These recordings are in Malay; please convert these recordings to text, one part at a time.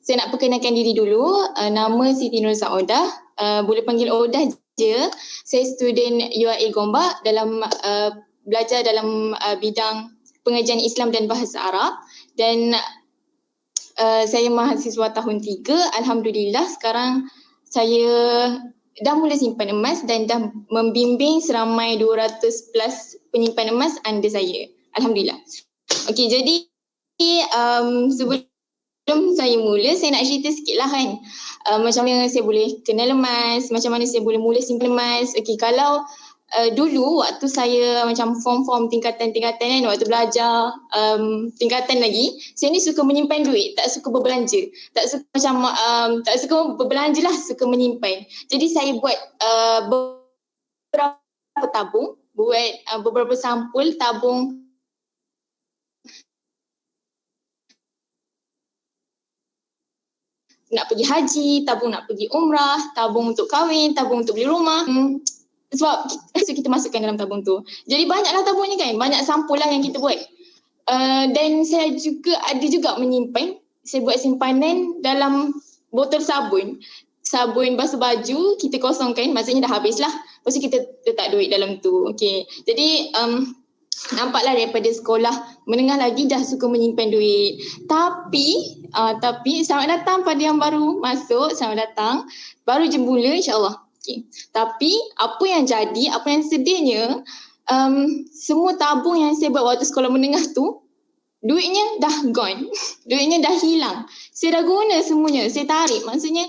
Saya nak perkenalkan diri dulu. Nama Siti Nur Saudah. Boleh panggil Odah je. Saya student UIA Gombak dalam belajar dalam bidang pengajian Islam dan bahasa Arab. Dan saya mahasiswa tahun 3. Alhamdulillah sekarang saya dah mula simpan emas dan dah membimbing seramai 200 plus penyimpan emas under saya. Alhamdulillah. Okey, jadi sebelum saya mula, saya nak cerita sikit lah kan. Macam mana saya boleh kenal emas, macam mana saya boleh mula simpan emas. Okey, kalau dulu waktu saya macam form-form tingkatan-tingkatan kan, waktu belajar tingkatan lagi, saya ni suka menyimpan duit, tak suka berbelanja. Tak suka macam tak suka berbelanja lah, suka menyimpan. Jadi saya buat beberapa tabung, buat beberapa sampul tabung nak pergi haji, tabung nak pergi umrah, tabung untuk kahwin, tabung untuk beli rumah. Sebab kita masukkan dalam tabung tu. Jadi banyaklah tabungnya kan, banyak sampul lah yang kita buat. Dan saya juga ada juga menyimpan, saya buat simpanan dalam botol sabun. Sabun basuh baju, kita kosongkan, maksudnya dah habis lah. Lepas tu kita letak duit dalam tu. Okay. Jadi nampaklah daripada sekolah menengah lagi dah suka menyimpan duit. Tapi selamat datang pada yang baru masuk, selamat datang. Baru je mula insyaAllah. Okay. Tapi apa yang jadi, apa yang sedihnya, semua tabung yang saya buat waktu sekolah menengah tu, duitnya dah gone. Duitnya dah hilang. Saya dah guna semuanya, saya tarik. Maksudnya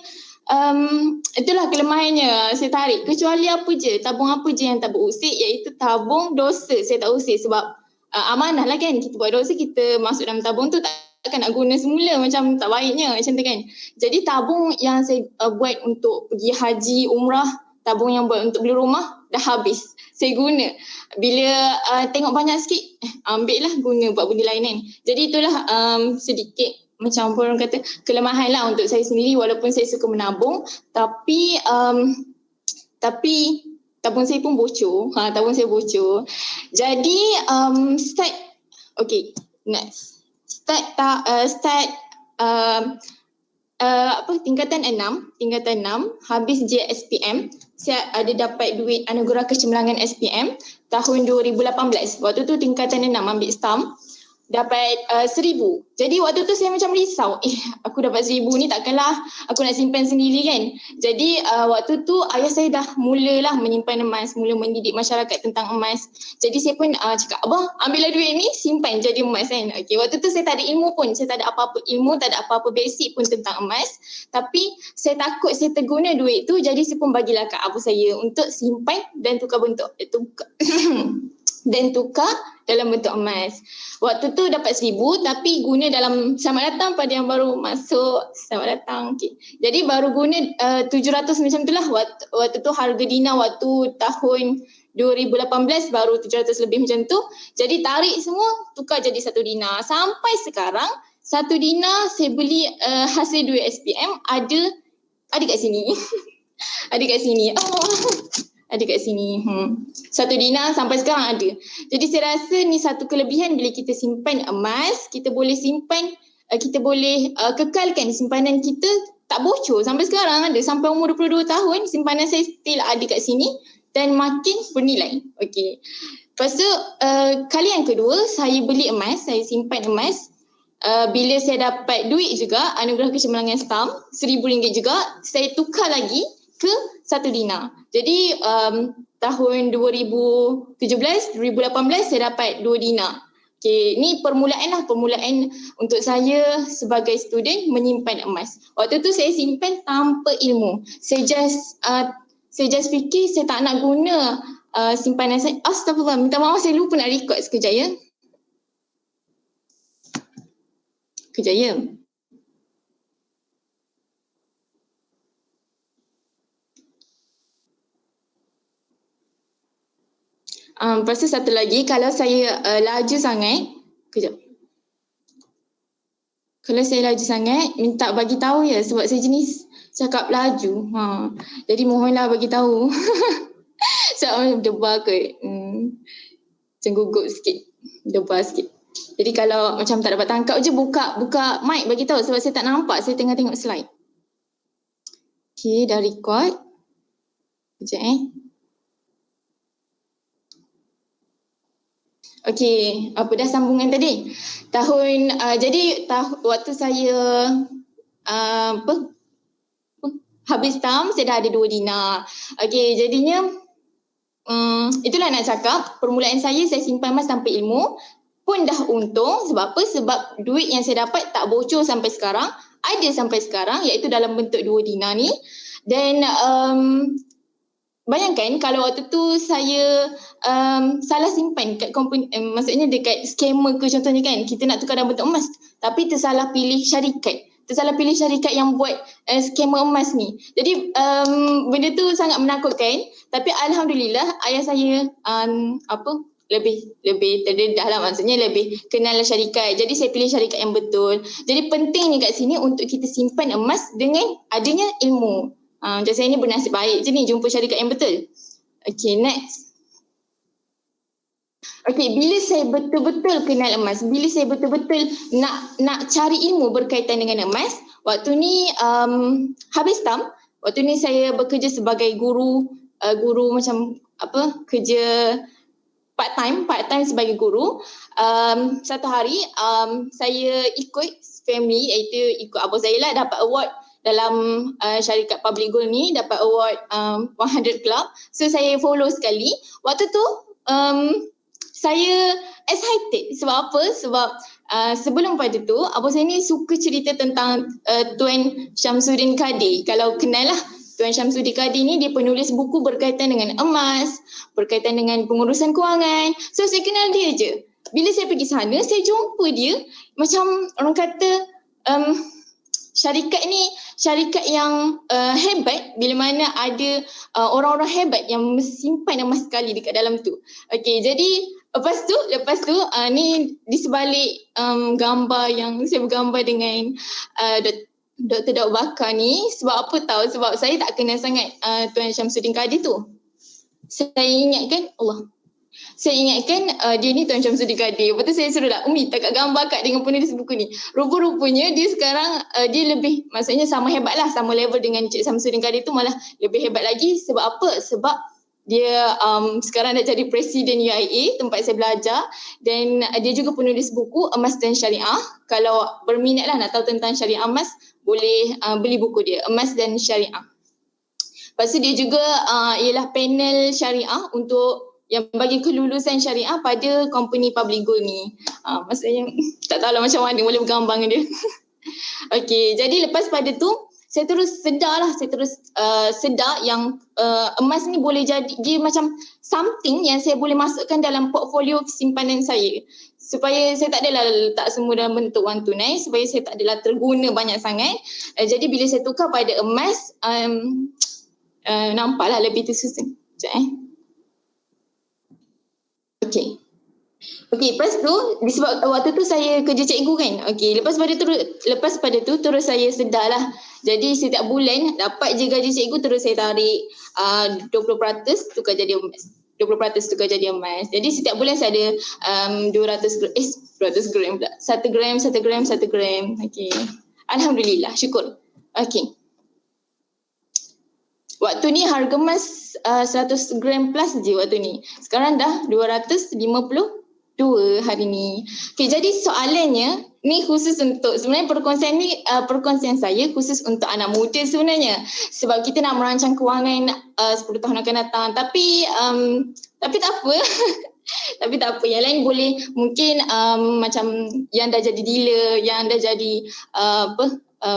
itulah kelemahannya, saya tarik. Kecuali apa je, tabung apa je yang tak berusik, iaitu tabung dosa. Saya tak usik sebab amanah lah kan. Kita buat dosa, kita masuk dalam tabung tu takkan nak guna semula, macam tak baiknya macam tu kan. Jadi tabung yang saya buat untuk pergi haji, umrah, tabung yang buat untuk beli rumah dah habis. Saya guna. Bila tengok banyak sikit, ambil lah, guna buat benda lain kan. Jadi itulah sedikit macam orang kata kelemahan lah untuk saya sendiri, walaupun saya suka menabung, tapi tabung saya pun bocor. Tabung saya bocor. Jadi start, okay, next. Start tingkatan 6, habis JSPM, saya ada dapat duit anugerah kecemerlangan SPM tahun 2018. Waktu tu tingkatan 6 ambil STAM, dapat 1,000. Jadi waktu tu saya macam risau, aku dapat 1,000 ni takkanlah aku nak simpan sendiri kan. Jadi waktu tu ayah saya dah mulalah menyimpan emas, mula mendidik masyarakat tentang emas. Jadi saya pun cakap, abah ambillah duit ni, simpan jadi emas kan. Okay, waktu tu saya tak ada ilmu pun, saya tak ada apa-apa ilmu, tak ada apa-apa basic pun tentang emas. Tapi saya takut saya terguna duit tu, jadi saya pun bagilah kat abu saya untuk simpan dan tukar dan tukar dalam bentuk emas. Waktu tu dapat 1,000 tapi guna dalam, selamat datang pada yang baru masuk, selamat datang. Okay. Jadi baru guna 700 macam tu lah. Waktu tu harga dinar waktu tahun 2018 baru 700 lebih macam tu. Jadi tarik semua, tukar jadi 1 dinar. Sampai sekarang 1 dinar saya beli hasil duit SPM ada kat sini. Ada kat sini. Ada kat sini. 1 dinar sampai sekarang ada. Jadi saya rasa ni satu kelebihan bila kita simpan emas, kita boleh simpan, kita boleh kekalkan simpanan kita tak bocor. Sampai sekarang ada, sampai umur 22 tahun simpanan saya still ada kat sini dan makin bernilai. Okey. Lepas tu kali yang kedua saya beli emas, saya simpan emas. Bila saya dapat duit juga, anugerah kecemerlangan STAM, RM1,000 juga, saya tukar lagi ke 1 dinar. Jadi tahun 2017, 2018 saya dapat 2 dinar. Okay, ni permulaan untuk saya sebagai student menyimpan emas. Waktu tu saya simpan tanpa ilmu. Saya just fikir saya tak nak guna simpanan saya. Astagfirullah, minta maaf saya lupa nak record sekejap ya. Kejap ya. Lepas tu satu lagi, kalau saya laju sangat, kejap. Kalau saya laju sangat, minta bagi tahu ya, sebab saya jenis cakap laju. Jadi mohonlah bagi tahu. Sebab debar kot. Macam gugup sikit. Debar sikit. Jadi kalau macam tak dapat tangkap je, buka mic bagi tahu sebab saya tak nampak, saya tengah tengok slide. Okay, dah record. Sekejap Okay, apa dah sambungan tadi? Waktu saya habis tam, saya dah ada 2 dinar. Okay, jadinya itulah nak cakap, permulaan saya simpan emas tanpa ilmu pun dah untung. Sebab apa? Sebab duit yang saya dapat tak bocor sampai sekarang, ada sampai sekarang, iaitu dalam bentuk 2 dinar ni. Dan bayangkan kalau waktu tu saya salah simpan kat company, maksudnya dekat scammer ke contohnya kan, kita nak tukar dalam bentuk emas tapi tersalah pilih syarikat yang buat scammer emas ni. Jadi benda tu sangat menakutkan, tapi alhamdulillah ayah saya lebih terdedah lah, maksudnya lebih kenal syarikat. Jadi saya pilih syarikat yang betul. Jadi pentingnya kat sini untuk kita simpan emas dengan adanya ilmu. Macam saya ni bernasib baik je ni jumpa syarikat yang betul. Okay, next. Okay, bila saya betul-betul kenal emas, bila saya betul-betul nak cari ilmu berkaitan dengan emas, waktu ni habis tam, waktu ni saya bekerja sebagai guru macam kerja part time sebagai guru. Satu hari saya ikut family, iaitu ikut abang saya lah, dapat award dalam syarikat Public Gold ni, dapat award 100 Club. So saya follow sekali. Waktu tu saya excited. Sebab apa? Sebab sebelum pada tu abang saya ni suka cerita tentang Tuan Syamsuddin Kadir. Kalau kenal lah, Tuan Syamsuddin Kadir ni dia penulis buku berkaitan dengan emas, berkaitan dengan pengurusan kewangan. So saya kenal dia je. Bila saya pergi sana, saya jumpa dia, macam orang kata syarikat ni syarikat yang hebat, bila mana ada orang-orang hebat yang simpan emas sekali dekat dalam tu. Okay, jadi lepas tu ni di sebalik gambar yang saya bergambar dengan Dr. Daud Bakar ni, sebab apa tahu? Sebab saya tak kenal sangat Tuan Syamsuddin Kadir tu. Saya ingatkan dia ni Tuan Syamsuddin Kadir. Lepas tu saya suruh lah, Umi tak gambar kat dengan penulis buku ni. Rupa-rupanya dia sekarang dia lebih, maksudnya sama hebat lah, sama level dengan Cik Syamsuddin Kadir tu, malah lebih hebat lagi. Sebab apa? Sebab dia sekarang dah jadi presiden UIA, tempat saya belajar. Dan dia juga penulis buku Emas dan Syariah. Kalau berminat lah nak tahu tentang syariah emas, boleh beli buku dia, Emas dan Syariah. Lepas tu dia juga ialah panel syariah untuk yang bagi kelulusan syariah pada company Public Gold ni. Maksudnya tak tahulah macam mana boleh bergambar dengan dia. Okay, jadi lepas pada tu saya terus sedar yang emas ni boleh jadi, dia macam something yang saya boleh masukkan dalam portfolio simpanan saya. Supaya saya tak adalah letak semua dalam bentuk wang tunai, supaya saya tak adalah terguna banyak sangat. Jadi bila saya tukar pada emas, nampaklah lebih tersusun. Sekejap Okay, lepas tu disebab waktu tu saya kerja cikgu kan. Okay, lepas pada tu terus saya sedar lah. Jadi setiap bulan dapat je gaji cikgu, terus saya tarik 20% tukar jadi emas. 20% tukar jadi emas. Jadi setiap bulan saya ada 200 gram pula. 1 gram. Okay. Alhamdulillah, syukur. Okay. Waktu ni harga emas 100 gram plus je waktu ni. Sekarang dah 252 hari ni. Okay, jadi soalannya ni khusus untuk, sebenarnya perkongsian saya khusus untuk anak muda sebenarnya. Sebab kita nak merancang kewangan 10 tahun akan datang. Tapi tak apa. Tapi tak apa, yang lain boleh mungkin macam yang dah jadi dealer, yang dah jadi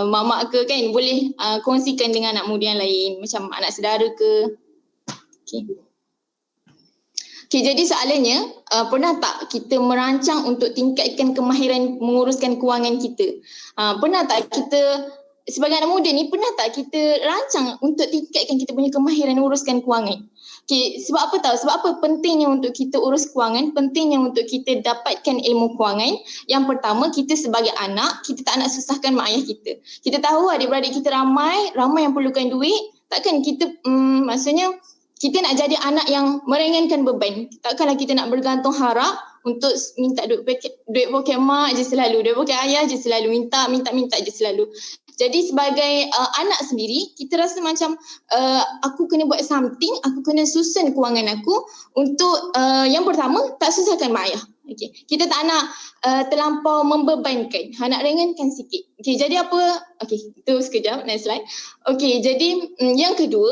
mamak ke kan, boleh kongsikan dengan anak muda yang lain, macam anak saudara ke. Okay, jadi soalannya, pernah tak kita merancang untuk tingkatkan kemahiran menguruskan kewangan kita? Pernah tak kita sebagai anak muda ni, pernah tak kita rancang untuk tingkatkan kita punya kemahiran menguruskan kewangan? Okay, sebab apa tahu? Sebab apa pentingnya untuk kita urus kewangan, pentingnya untuk kita dapatkan ilmu kewangan. Yang pertama, kita sebagai anak, kita tak nak susahkan mak ayah kita. Kita tahu adik-beradik kita ramai yang perlukan duit. Takkan kita, maksudnya kita nak jadi anak yang meringankan beban. Takkanlah kita nak bergantung harap untuk minta duit poket mak je selalu, duit poket ayah je selalu, minta je selalu. Jadi sebagai anak sendiri, kita rasa macam aku kena buat something, aku kena susun kewangan aku untuk yang pertama tak susahkan mak ayah. Okay. Kita tak nak terlampau membebankan, nak ringankan sikit. Okay, jadi apa? Okay, itu sekejap, next slide. Okay, jadi yang kedua,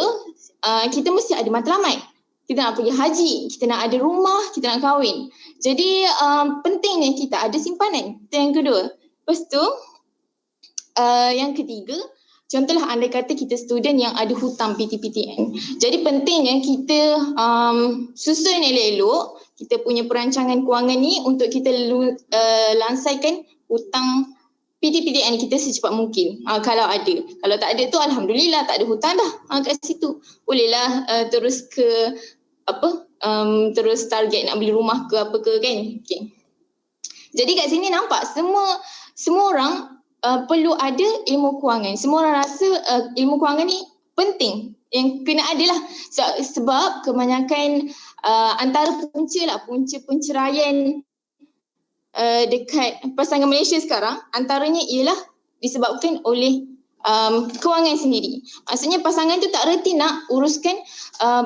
kita mesti ada matlamat. Kita nak pergi haji, kita nak ada rumah, kita nak kahwin. Jadi pentingnya kita ada simpanan. Itu yang kedua. Lepas tu, yang ketiga, contohlah andai kata kita student yang ada hutang PTPTN. Jadi pentingnya kita susun elok-elok kita punya perancangan kewangan ni untuk kita lansaikan hutang PTPTN kita secepat mungkin. Kalau ada. Kalau tak ada tu alhamdulillah tak ada hutang dah kat situ. Bolehlah terus ke terus target nak beli rumah ke apa ke kan. Okay. Jadi kat sini nampak semua orang perlu ada ilmu kewangan. Semua orang rasa ilmu kewangan ni penting. Yang kena ada lah. Sebab kebanyakan antara punca penceraian dekat pasangan Malaysia sekarang, antaranya ialah disebabkan oleh kewangan sendiri. Maksudnya pasangan tu tak reti nak uruskan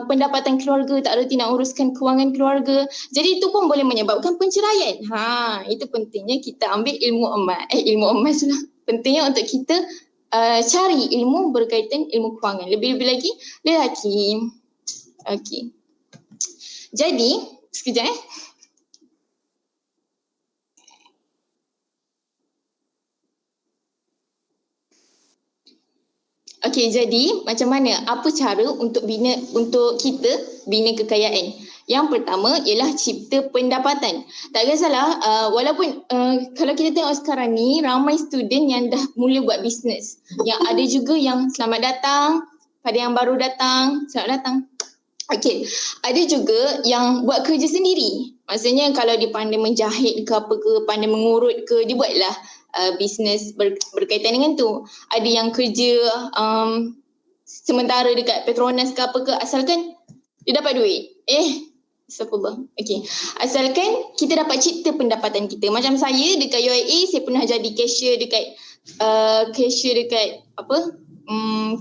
pendapatan keluarga, tak reti nak uruskan kewangan keluarga. Jadi itu pun boleh menyebabkan penceraian. Itu pentingnya kita ambil ilmu emas lah. Pentingnya untuk kita cari ilmu berkaitan ilmu kewangan. Lebih-lebih lagi lelaki. Okey. Jadi, sekejap Okey, jadi macam mana? Apa cara untuk kita bina kekayaan? Yang pertama ialah cipta pendapatan. Tak kisahlah, walaupun kalau kita tengok sekarang ni ramai student yang dah mula buat bisnes. Yang ada juga yang selamat datang pada yang baru datang, selamat datang. Okey, ada juga yang buat kerja sendiri. Maksudnya kalau dia pandai menjahit ke apa ke, pandai mengurut ke, dia buatlah bisnes berkaitan dengan tu. Ada yang kerja sementara dekat Petronas ke apa ke, asalkan dia dapat duit. Astagfirullah. Okey. Asalkan kita dapat cipta pendapatan kita. Macam saya dekat UIA, saya pernah jadi cashier dekat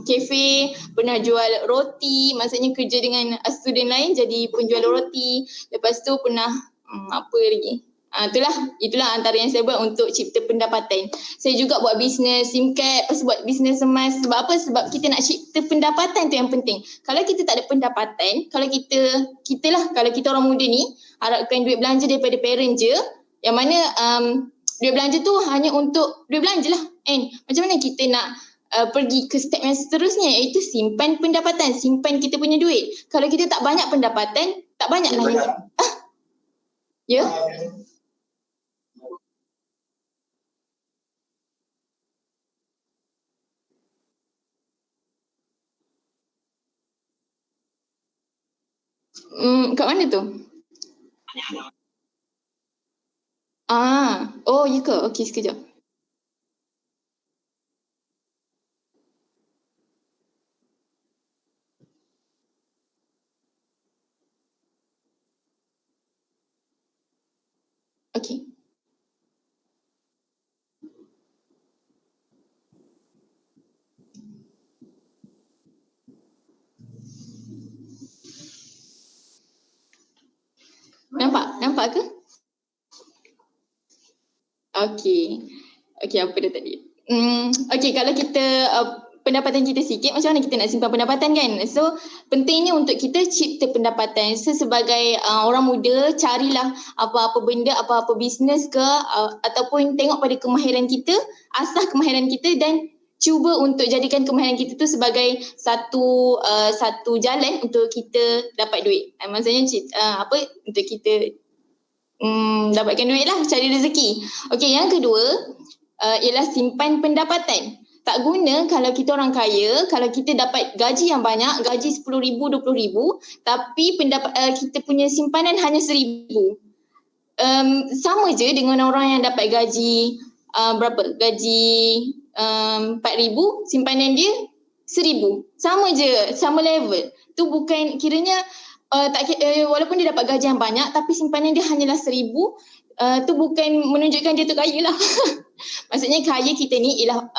kafe, pernah jual roti, maksudnya kerja dengan student lain jadi penjual roti. Lepas tu pernah apa lagi? Itulah antara yang saya buat untuk cipta pendapatan. Saya juga buat bisnes SIM card, lepas buat bisnes emas. Sebab apa? Sebab kita nak cipta pendapatan tu yang penting. Kalau kita tak ada pendapatan, kalau kalau kita orang muda ni harapkan duit belanja daripada parent je, yang mana duit belanja tu hanya untuk duit belanja lah. Macam mana kita nak pergi ke step yang seterusnya, iaitu simpan pendapatan, simpan kita punya duit. Kalau kita tak banyak pendapatan, tak banyak lah yang ya? Kat mana tu? Oh ya ke? Okey, sekejap. Okey. Nampak ke? Okey, apa dah tadi? Okey, kalau kita pendapatan kita sikit, macam mana kita nak simpan pendapatan kan? So, pentingnya untuk kita cipta pendapatan. So, sebagai orang muda, carilah apa-apa benda, apa-apa bisnes ke, ataupun tengok pada kemahiran kita, asah kemahiran kita dan cuba untuk jadikan kemahiran kita tu sebagai satu jalan untuk kita dapat duit. Maksudnya untuk kita dapatkan duit lah, cari rezeki. Okey, yang kedua ialah simpan pendapatan. Tak guna kalau kita orang kaya, kalau kita dapat gaji yang banyak, gaji RM10,000, RM20,000, tapi kita punya simpanan hanya RM1,000. Sama je dengan orang yang dapat gaji gaji RM4,000, simpanan dia RM1,000. Sama je, sama level. Tu bukan, kiranya walaupun dia dapat gaji yang banyak tapi simpanan dia hanyalah 1,000, tu bukan menunjukkan dia tu kaya lah. Maksudnya kaya kita ni ialah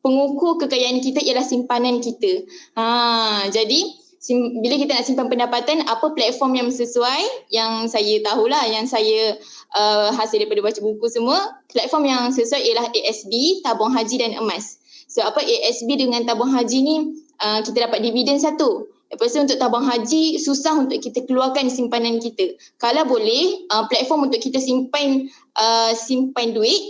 pengukur kekayaan kita ialah simpanan kita. Jadi bila kita nak simpan pendapatan, apa platform yang sesuai, yang saya tahulah, yang saya hasil daripada baca buku semua, platform yang sesuai ialah ASB, tabung haji dan emas. So apa ASB dengan tabung haji ni, kita dapat dividen satu. Lepas tu untuk tabung haji susah untuk kita keluarkan simpanan kita. Kalau boleh platform untuk kita simpan duit,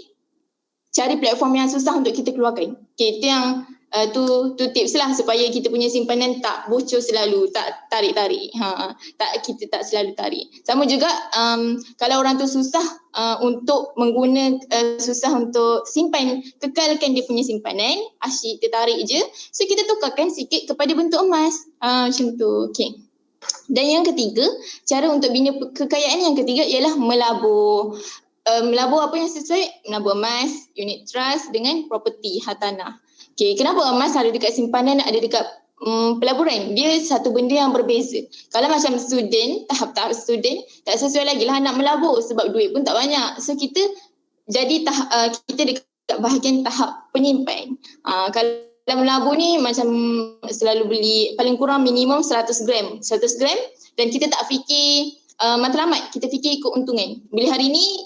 cari platform yang susah untuk kita keluarkan. Okay, itu yang tu tips lah supaya kita punya simpanan tak bocor selalu, tak tarik-tarik. Kita tak selalu tarik. Sama juga kalau orang tu susah untuk susah untuk simpan, kekalkan dia punya simpanan, asyik tertarik je. So kita tukarkan sikit kepada bentuk emas. Macam tu. Okay. Dan yang ketiga, cara untuk bina kekayaan yang ketiga ialah melabur. Melabur apa yang sesuai? Melabur emas, unit trust dengan property, hartanah. Okay, kenapa emas ada dekat simpanan, ada dekat pelaburan? Dia satu benda yang berbeza. Kalau macam student, tahap-tahap student, tak sesuai lagi lah nak melabur sebab duit pun tak banyak. So kita jadi kita dekat bahagian tahap penyimpan. Kalau melabur ni macam selalu beli paling kurang minimum 100 gram. 100 gram dan kita tak fikir matlamat, kita fikir keuntungan. Beli hari ni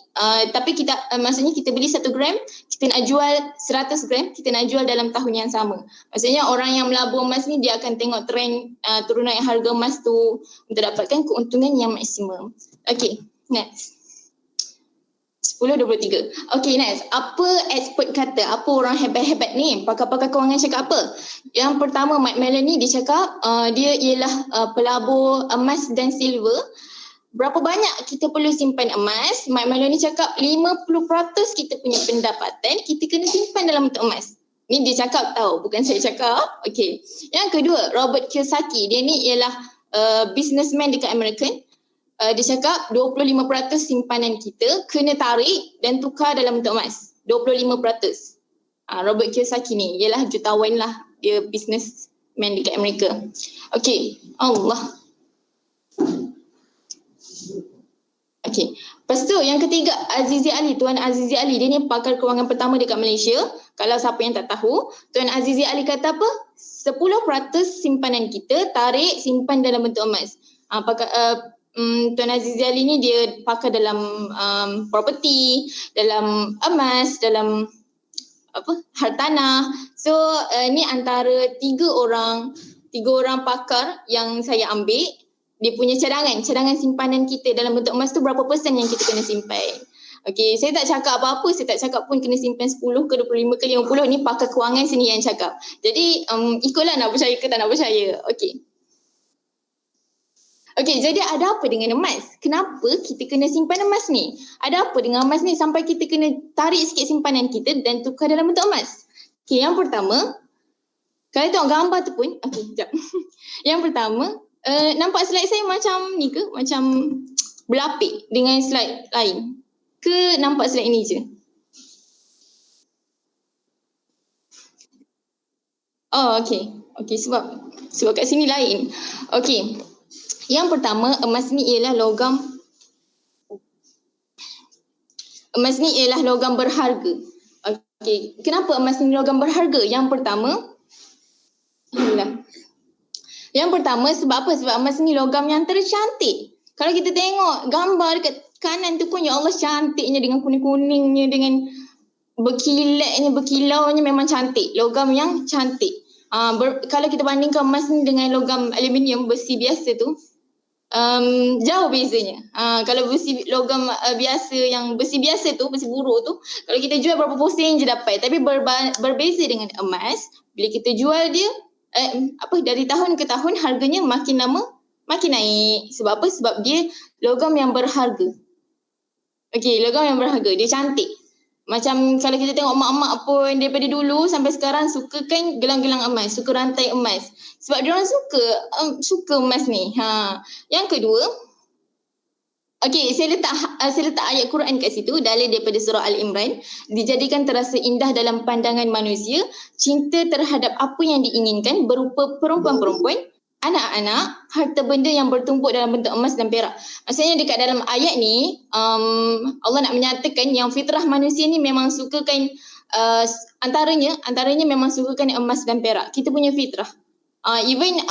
tapi kita maksudnya kita beli 1 gram, kita nak jual 100 gram, kita nak jual dalam tahun yang sama. Maksudnya orang yang melabur emas ni dia akan tengok trend turunan harga emas tu untuk dapatkan keuntungan yang maksimum. Okay, next. 10.23. Okay, next. Apa expert kata? Apa orang hebat-hebat ni? Pakar-pakar kewangan cakap apa? Yang pertama, Mike Maloney dia cakap dia ialah pelabur emas dan silver. Berapa banyak kita perlu simpan emas? Mike Maloney cakap 50% kita punya pendapatan kita kena simpan dalam bentuk emas. Ni dia cakap tau, bukan saya cakap. Okay. Yang kedua, Robert Kiyosaki. Dia ni ialah businessman dekat American. Dia cakap 25% simpanan kita kena tarik dan tukar dalam bentuk emas. 25%. Robert Kiyosaki ni ialah jutawan lah. Dia businessman dekat Amerika. Okay. Allah. Okay. Lepas tu yang ketiga, Azizi Ali. Tuan Azizi Ali. Dia ni pakar kewangan pertama dekat Malaysia. Kalau siapa yang tak tahu, Tuan Azizi Ali kata apa? 10% simpanan kita tarik simpan dalam bentuk emas. Tuan Azizi Ali ni dia pakar dalam property, dalam emas, dalam hartanah. So ni antara tiga orang pakar yang saya ambil. Dia punya cadangan simpanan kita dalam bentuk emas tu berapa persen yang kita kena simpan. Okay, saya tak cakap apa-apa, saya tak cakap pun kena simpan 10 ke 25 ke 50. Ni pakar kewangan sendiri yang cakap. Jadi ikutlah nak percaya ke tak nak percaya. Okay, jadi ada apa dengan emas? Kenapa kita kena simpan emas ni? Ada apa dengan emas ni sampai kita kena tarik sikit simpanan kita dan tukar dalam bentuk emas? Okay, yang pertama, kalau tengok gambar tu pun, sekejap. Yang pertama, nampak slide saya macam ni ke? Macam berlapik dengan slide lain? Ke nampak slide ini je? Oh, okay. Okay, sebab kat sini lain. Okay. Yang pertama, emas ni ialah logam. Emas ni ialah logam berharga. Okay. Kenapa emas ni logam berharga? Yang pertama, sebab apa? Sebab emas ni logam yang tercantik. Kalau kita tengok gambar dekat kanan tu pun, ya Allah cantiknya dengan kuning-kuningnya, dengan berkilaunya memang cantik. Logam yang cantik. Kalau kita bandingkan emas ni dengan logam aluminium, besi biasa tu, jauh bezanya. Kalau logam besi biasa tu, besi buruk tu, kalau kita jual berapa pusing je dapat. Tapi berbeza dengan emas, bila kita jual dia, dari tahun ke tahun harganya makin lama makin naik. Sebab apa? Sebab dia logam yang berharga. Okey, logam yang berharga. Dia cantik. Macam kalau kita tengok mak-mak pun daripada dulu sampai sekarang suka kan gelang-gelang emas, suka rantai emas. Sebab dia orang suka emas ni. Yang kedua, okey, saya letak ayat Quran kat situ, dalil daripada surah Al-Imran. Dijadikan terasa indah dalam pandangan manusia, cinta terhadap apa yang diinginkan berupa perempuan-perempuan anak-anak harta benda yang bertumpuk dalam bentuk emas dan perak. Maksudnya dekat dalam ayat ni Allah nak menyatakan yang fitrah manusia ni memang sukakan antaranya memang sukakan emas dan perak. Kita punya fitrah. Even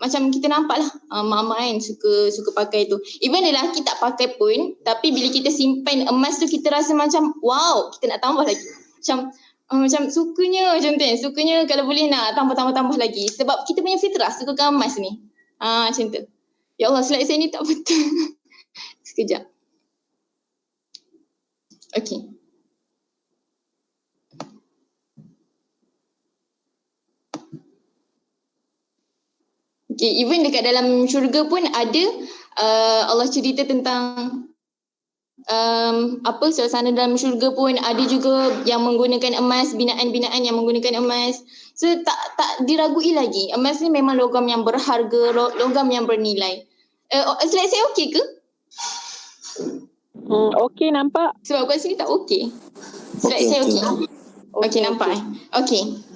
macam kita nampak lah mak-mak kan suka pakai tu. Even lelaki tak pakai pun, tapi bila kita simpan emas tu kita rasa macam wow, kita nak tambah lagi. Macam sukanya macam tu kan. Sukanya kalau boleh nak tambah lagi. Sebab kita punya fitrah sukakan emas ni. Macam tu. Ya Allah, slide saya ni tak betul. Sekejap. Okay. Okay, even dekat dalam syurga pun ada Allah cerita tentang suasana dalam syurga pun ada juga yang menggunakan emas, binaan-binaan yang menggunakan emas. So tak diragui lagi. Emas ni memang logam yang berharga, logam yang bernilai. Slide saya okey ke? Okey nampak. Sebab kat sini tak okey. Slide saya okey. Okey nampak. Okey.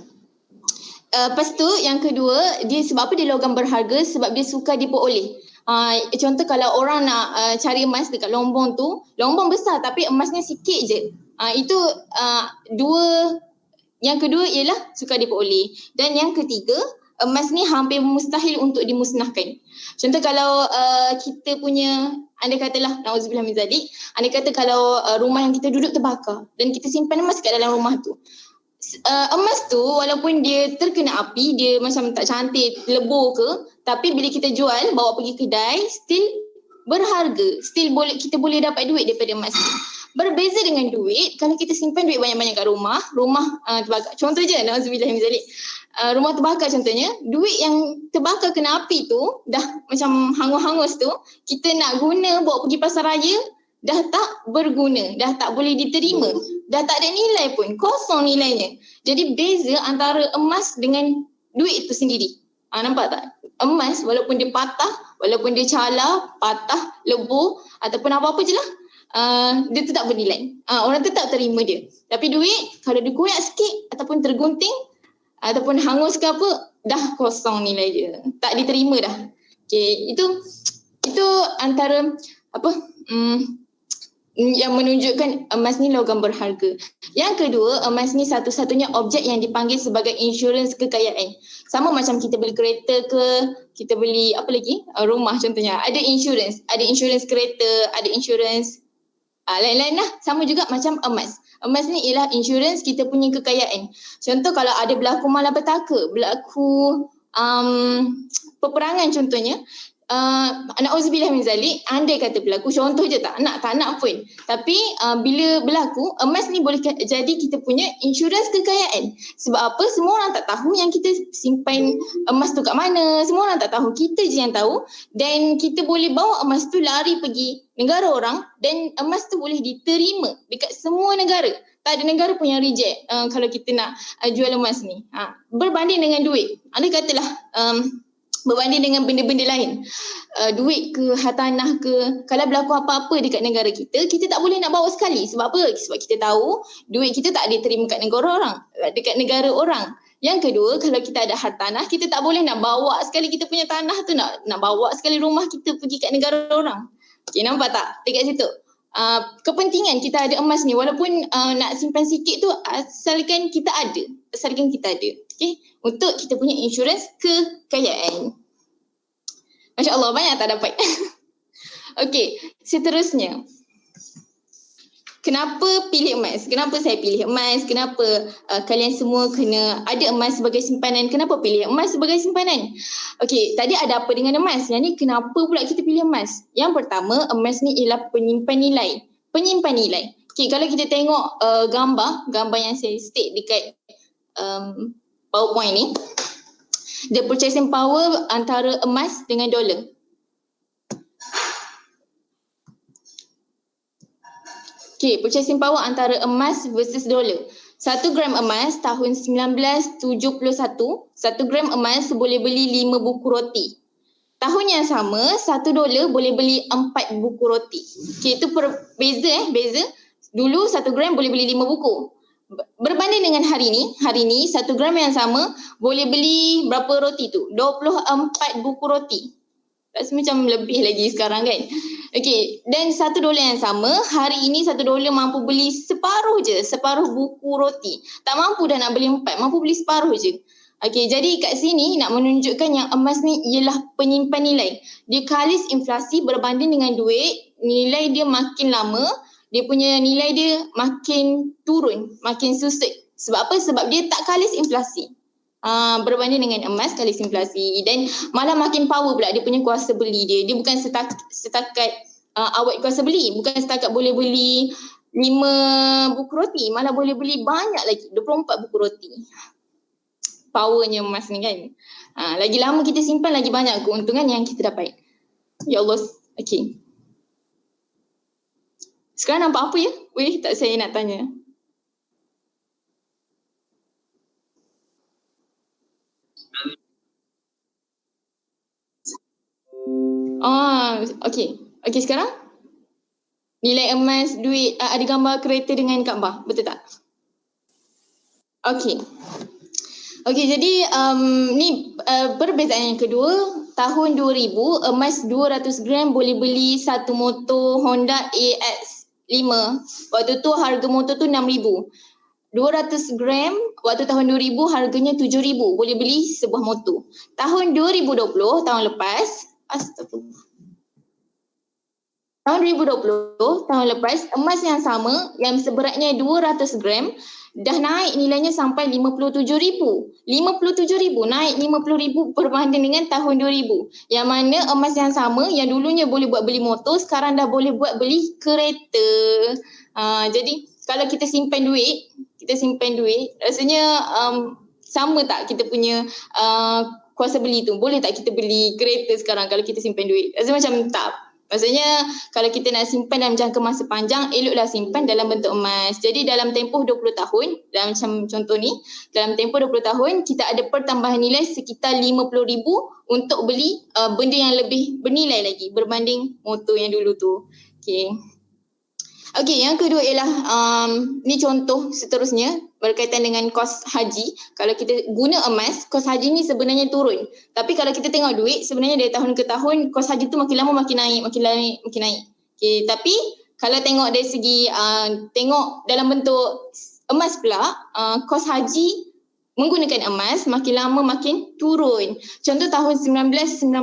Lepas tu yang kedua, dia sebab apa dia logam berharga? Sebab dia sukar diperoleh. Contoh kalau orang nak cari emas dekat Lombong tu, Lombong besar tapi emasnya sikit je. Itu dua. Yang kedua ialah sukar diperoleh. Dan yang ketiga, emas ni hampir mustahil untuk dimusnahkan. Contoh kalau kita punya, andai katalah, na'udzubillah min zalik, andai kata kalau rumah yang kita duduk terbakar dan kita simpan emas kat dalam rumah tu. Emas tu walaupun dia terkena api, dia macam tak cantik, lebur ke, tapi bila kita jual, bawa pergi kedai, still berharga. Still kita boleh dapat duit daripada emas tu. Berbeza dengan duit, kalau kita simpan duit banyak-banyak kat rumah terbakar. Contoh je, na'udzubillah min zalik. Rumah terbakar contohnya, duit yang terbakar kena api tu, dah macam hangus-hangus tu, kita nak guna bawa pergi pasar raya, dah tak berguna, dah tak boleh diterima, dah tak ada nilai pun, kosong nilainya. Jadi beza antara emas dengan duit itu sendiri. Nampak tak? Emas walaupun dia patah, walaupun dia calar, patah, lebur ataupun apa-apa je lah, dia tetap bernilai. Orang tetap terima dia. Tapi duit kalau dia koyak sikit ataupun tergunting ataupun hangus ke apa, dah kosong nilai dia. Tak diterima dah. Okay, itu antara yang menunjukkan emas ni logam berharga. Yang kedua, emas ni satu-satunya objek yang dipanggil sebagai insurans kekayaan. Sama macam kita beli kereta ke, kita beli apa lagi? Rumah contohnya. Ada insurans kereta, ada insurans lain-lain lah. Sama juga macam emas. Emas ni ialah insurans kita punya kekayaan. Contoh kalau ada berlaku malapetaka, berlaku peperangan contohnya, na'udzubillah min zalik, andai kata berlaku, contoh je tak nak pun, tapi bila berlaku, emas ni boleh jadi kita punya insurans kekayaan. Sebab apa? Semua orang tak tahu yang kita simpan emas tu kat mana, semua orang tak tahu, kita je yang tahu, dan kita boleh bawa emas tu lari pergi negara orang dan emas tu boleh diterima dekat semua negara. Tak ada negara pun yang reject kalau kita nak jual emas ni. Berbanding dengan duit, andai katalah berbanding dengan benda-benda lain, duit ke, hartanah ke, kalau berlaku apa-apa dekat negara kita, kita tak boleh nak bawa sekali. Sebab apa? Sebab kita tahu duit kita tak diterima kat dekat negara orang. Yang kedua, kalau kita ada hartanah, kita tak boleh nak bawa sekali kita punya tanah tu, nak bawa sekali rumah kita pergi kat negara orang. Okay, nampak tak dekat situ? Kepentingan kita ada emas ni, walaupun nak simpan sikit tu, asalkan kita ada. Okay? Untuk kita punya insurans kekayaan. Masya Allah, banyak tak dapat. Okey, seterusnya. Kenapa pilih emas? Kenapa saya pilih emas? Kenapa kalian semua kena ada emas sebagai simpanan? Kenapa pilih emas sebagai simpanan? Okey, tadi ada apa dengan emas? Yang ni kenapa pula kita pilih emas? Yang pertama, emas ni ialah penyimpan nilai. Okey, kalau kita tengok gambar yang saya state dekat PowerPoint ni, the purchasing power antara emas dengan dolar. Okay, purchasing power antara emas versus dolar. 1 gram emas tahun 1971, 1 gram emas boleh beli 5 buku roti. Tahun yang sama, 1 dolar boleh beli 4 buku roti. Okay, itu beza. Dulu 1 gram boleh beli 5 buku. berbanding dengan hari ni 1 gram yang sama boleh beli berapa roti tu? 24 buku roti. Rasa macam lebih lagi sekarang kan. Okey, dan $1 yang sama, hari ini $1 mampu beli separuh buku roti. Tak mampu dah nak beli 4, mampu beli separuh je. Okey, jadi kat sini nak menunjukkan yang emas ni ialah penyimpan nilai. Dia kalis inflasi berbanding dengan duit, nilai dia makin lama, dia punya nilai dia makin turun, makin susut. Sebab apa? Sebab dia tak kalis inflasi. Berbanding dengan emas kalis inflasi, dan malah makin power pula dia punya kuasa beli dia. Dia bukan setakat awet kuasa beli, bukan setakat boleh beli 5 buku roti, malah boleh beli banyak lagi, 24 buku roti. Powernya emas ni kan. Lagi lama kita simpan, lagi banyak keuntungan yang kita dapat. Ya Allah. Okey. Sekarang nampak apa ya? Tak saya nak tanya. Okey. Okey sekarang? Nilai emas, duit, ada gambar kereta dengan Kaabah, betul tak? Okey. Okey, jadi ni perbezaan yang kedua, tahun 2000 emas 200 gram boleh beli satu motor Honda AX5. Waktu tu harga motor tu 6,000. 200 gram waktu tahun 2000 harganya 7,000, boleh beli sebuah motor. Tahun 2020, tahun lepas, astagfirullah. Tahun 2020, tahun lepas, emas yang sama yang seberatnya 200 gram dah naik nilainya sampai 57,000. 57,000 naik 50,000 berbanding dengan tahun 2000. Yang mana emas yang sama yang dulunya boleh buat beli motor, sekarang dah boleh buat beli kereta. Jadi kalau kita simpan duit, rasanya sama tak kita punya kuasa beli tu? Boleh tak kita beli kereta sekarang kalau kita simpan duit? Rasa macam tak. Maksudnya kalau kita nak simpan dalam jangka masa panjang, eloklah simpan dalam bentuk emas. Jadi dalam tempoh 20 tahun, dalam macam contoh ni, dalam tempoh 20 tahun kita ada pertambahan nilai sekitar 50,000 untuk beli benda yang lebih bernilai lagi berbanding motor yang dulu tu. Okey, yang kedua ialah ni contoh seterusnya berkaitan dengan kos haji. Kalau kita guna emas, kos haji ni sebenarnya turun. Tapi kalau kita tengok duit, sebenarnya dari tahun ke tahun kos haji tu makin lama makin naik. Okey, tapi kalau tengok dari segi tengok dalam bentuk emas pula, kos haji menggunakan emas makin lama makin turun. Contoh tahun 1998,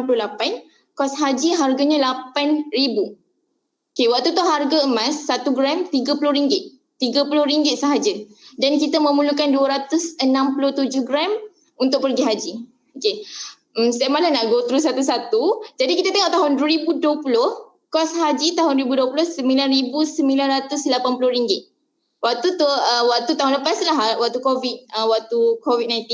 kos haji harganya 8,000. Okey, waktu tu harga emas 1 gram RM30. RM30 sahaja. Dan kita memerlukan 267 gram untuk pergi haji. Okey. Saya malah nak go through satu-satu. Jadi kita tengok tahun 2020, kos haji tahun 2020 RM9,980. Waktu tahun lepas lah, waktu COVID-19,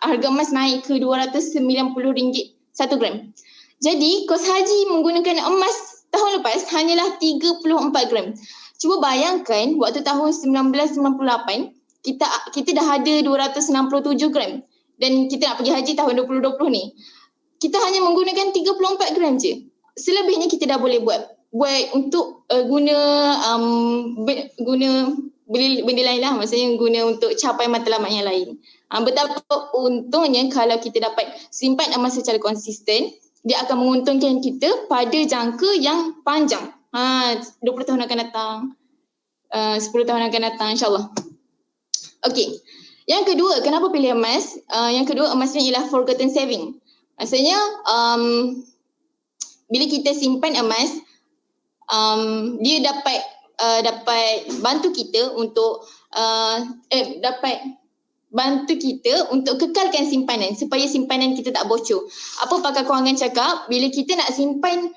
harga emas naik ke RM290 1 gram. Jadi kos haji menggunakan emas tahun lepas hanyalah 34 gram. Cuba bayangkan waktu tahun 1998 kita dah ada 267 gram dan kita nak pergi haji tahun 2020 ni. Kita hanya menggunakan 34 gram je. Selebihnya kita dah boleh buat untuk guna beli benda lain lah, maksudnya guna untuk capai matlamat yang lain. Betapa untungnya kalau kita dapat simpan emas secara konsisten, dia akan menguntungkan kita pada jangka yang panjang. 20 tahun akan datang, 10 tahun akan datang, insyaAllah. Okey. Yang kedua, kenapa pilih emas? Yang kedua, emas ni ialah forgotten saving. Maksudnya, bila kita simpan emas, dia dapat bantu kita untuk kekalkan simpanan supaya simpanan kita tak bocor. Apa pakar kewangan cakap? Bila kita nak simpan,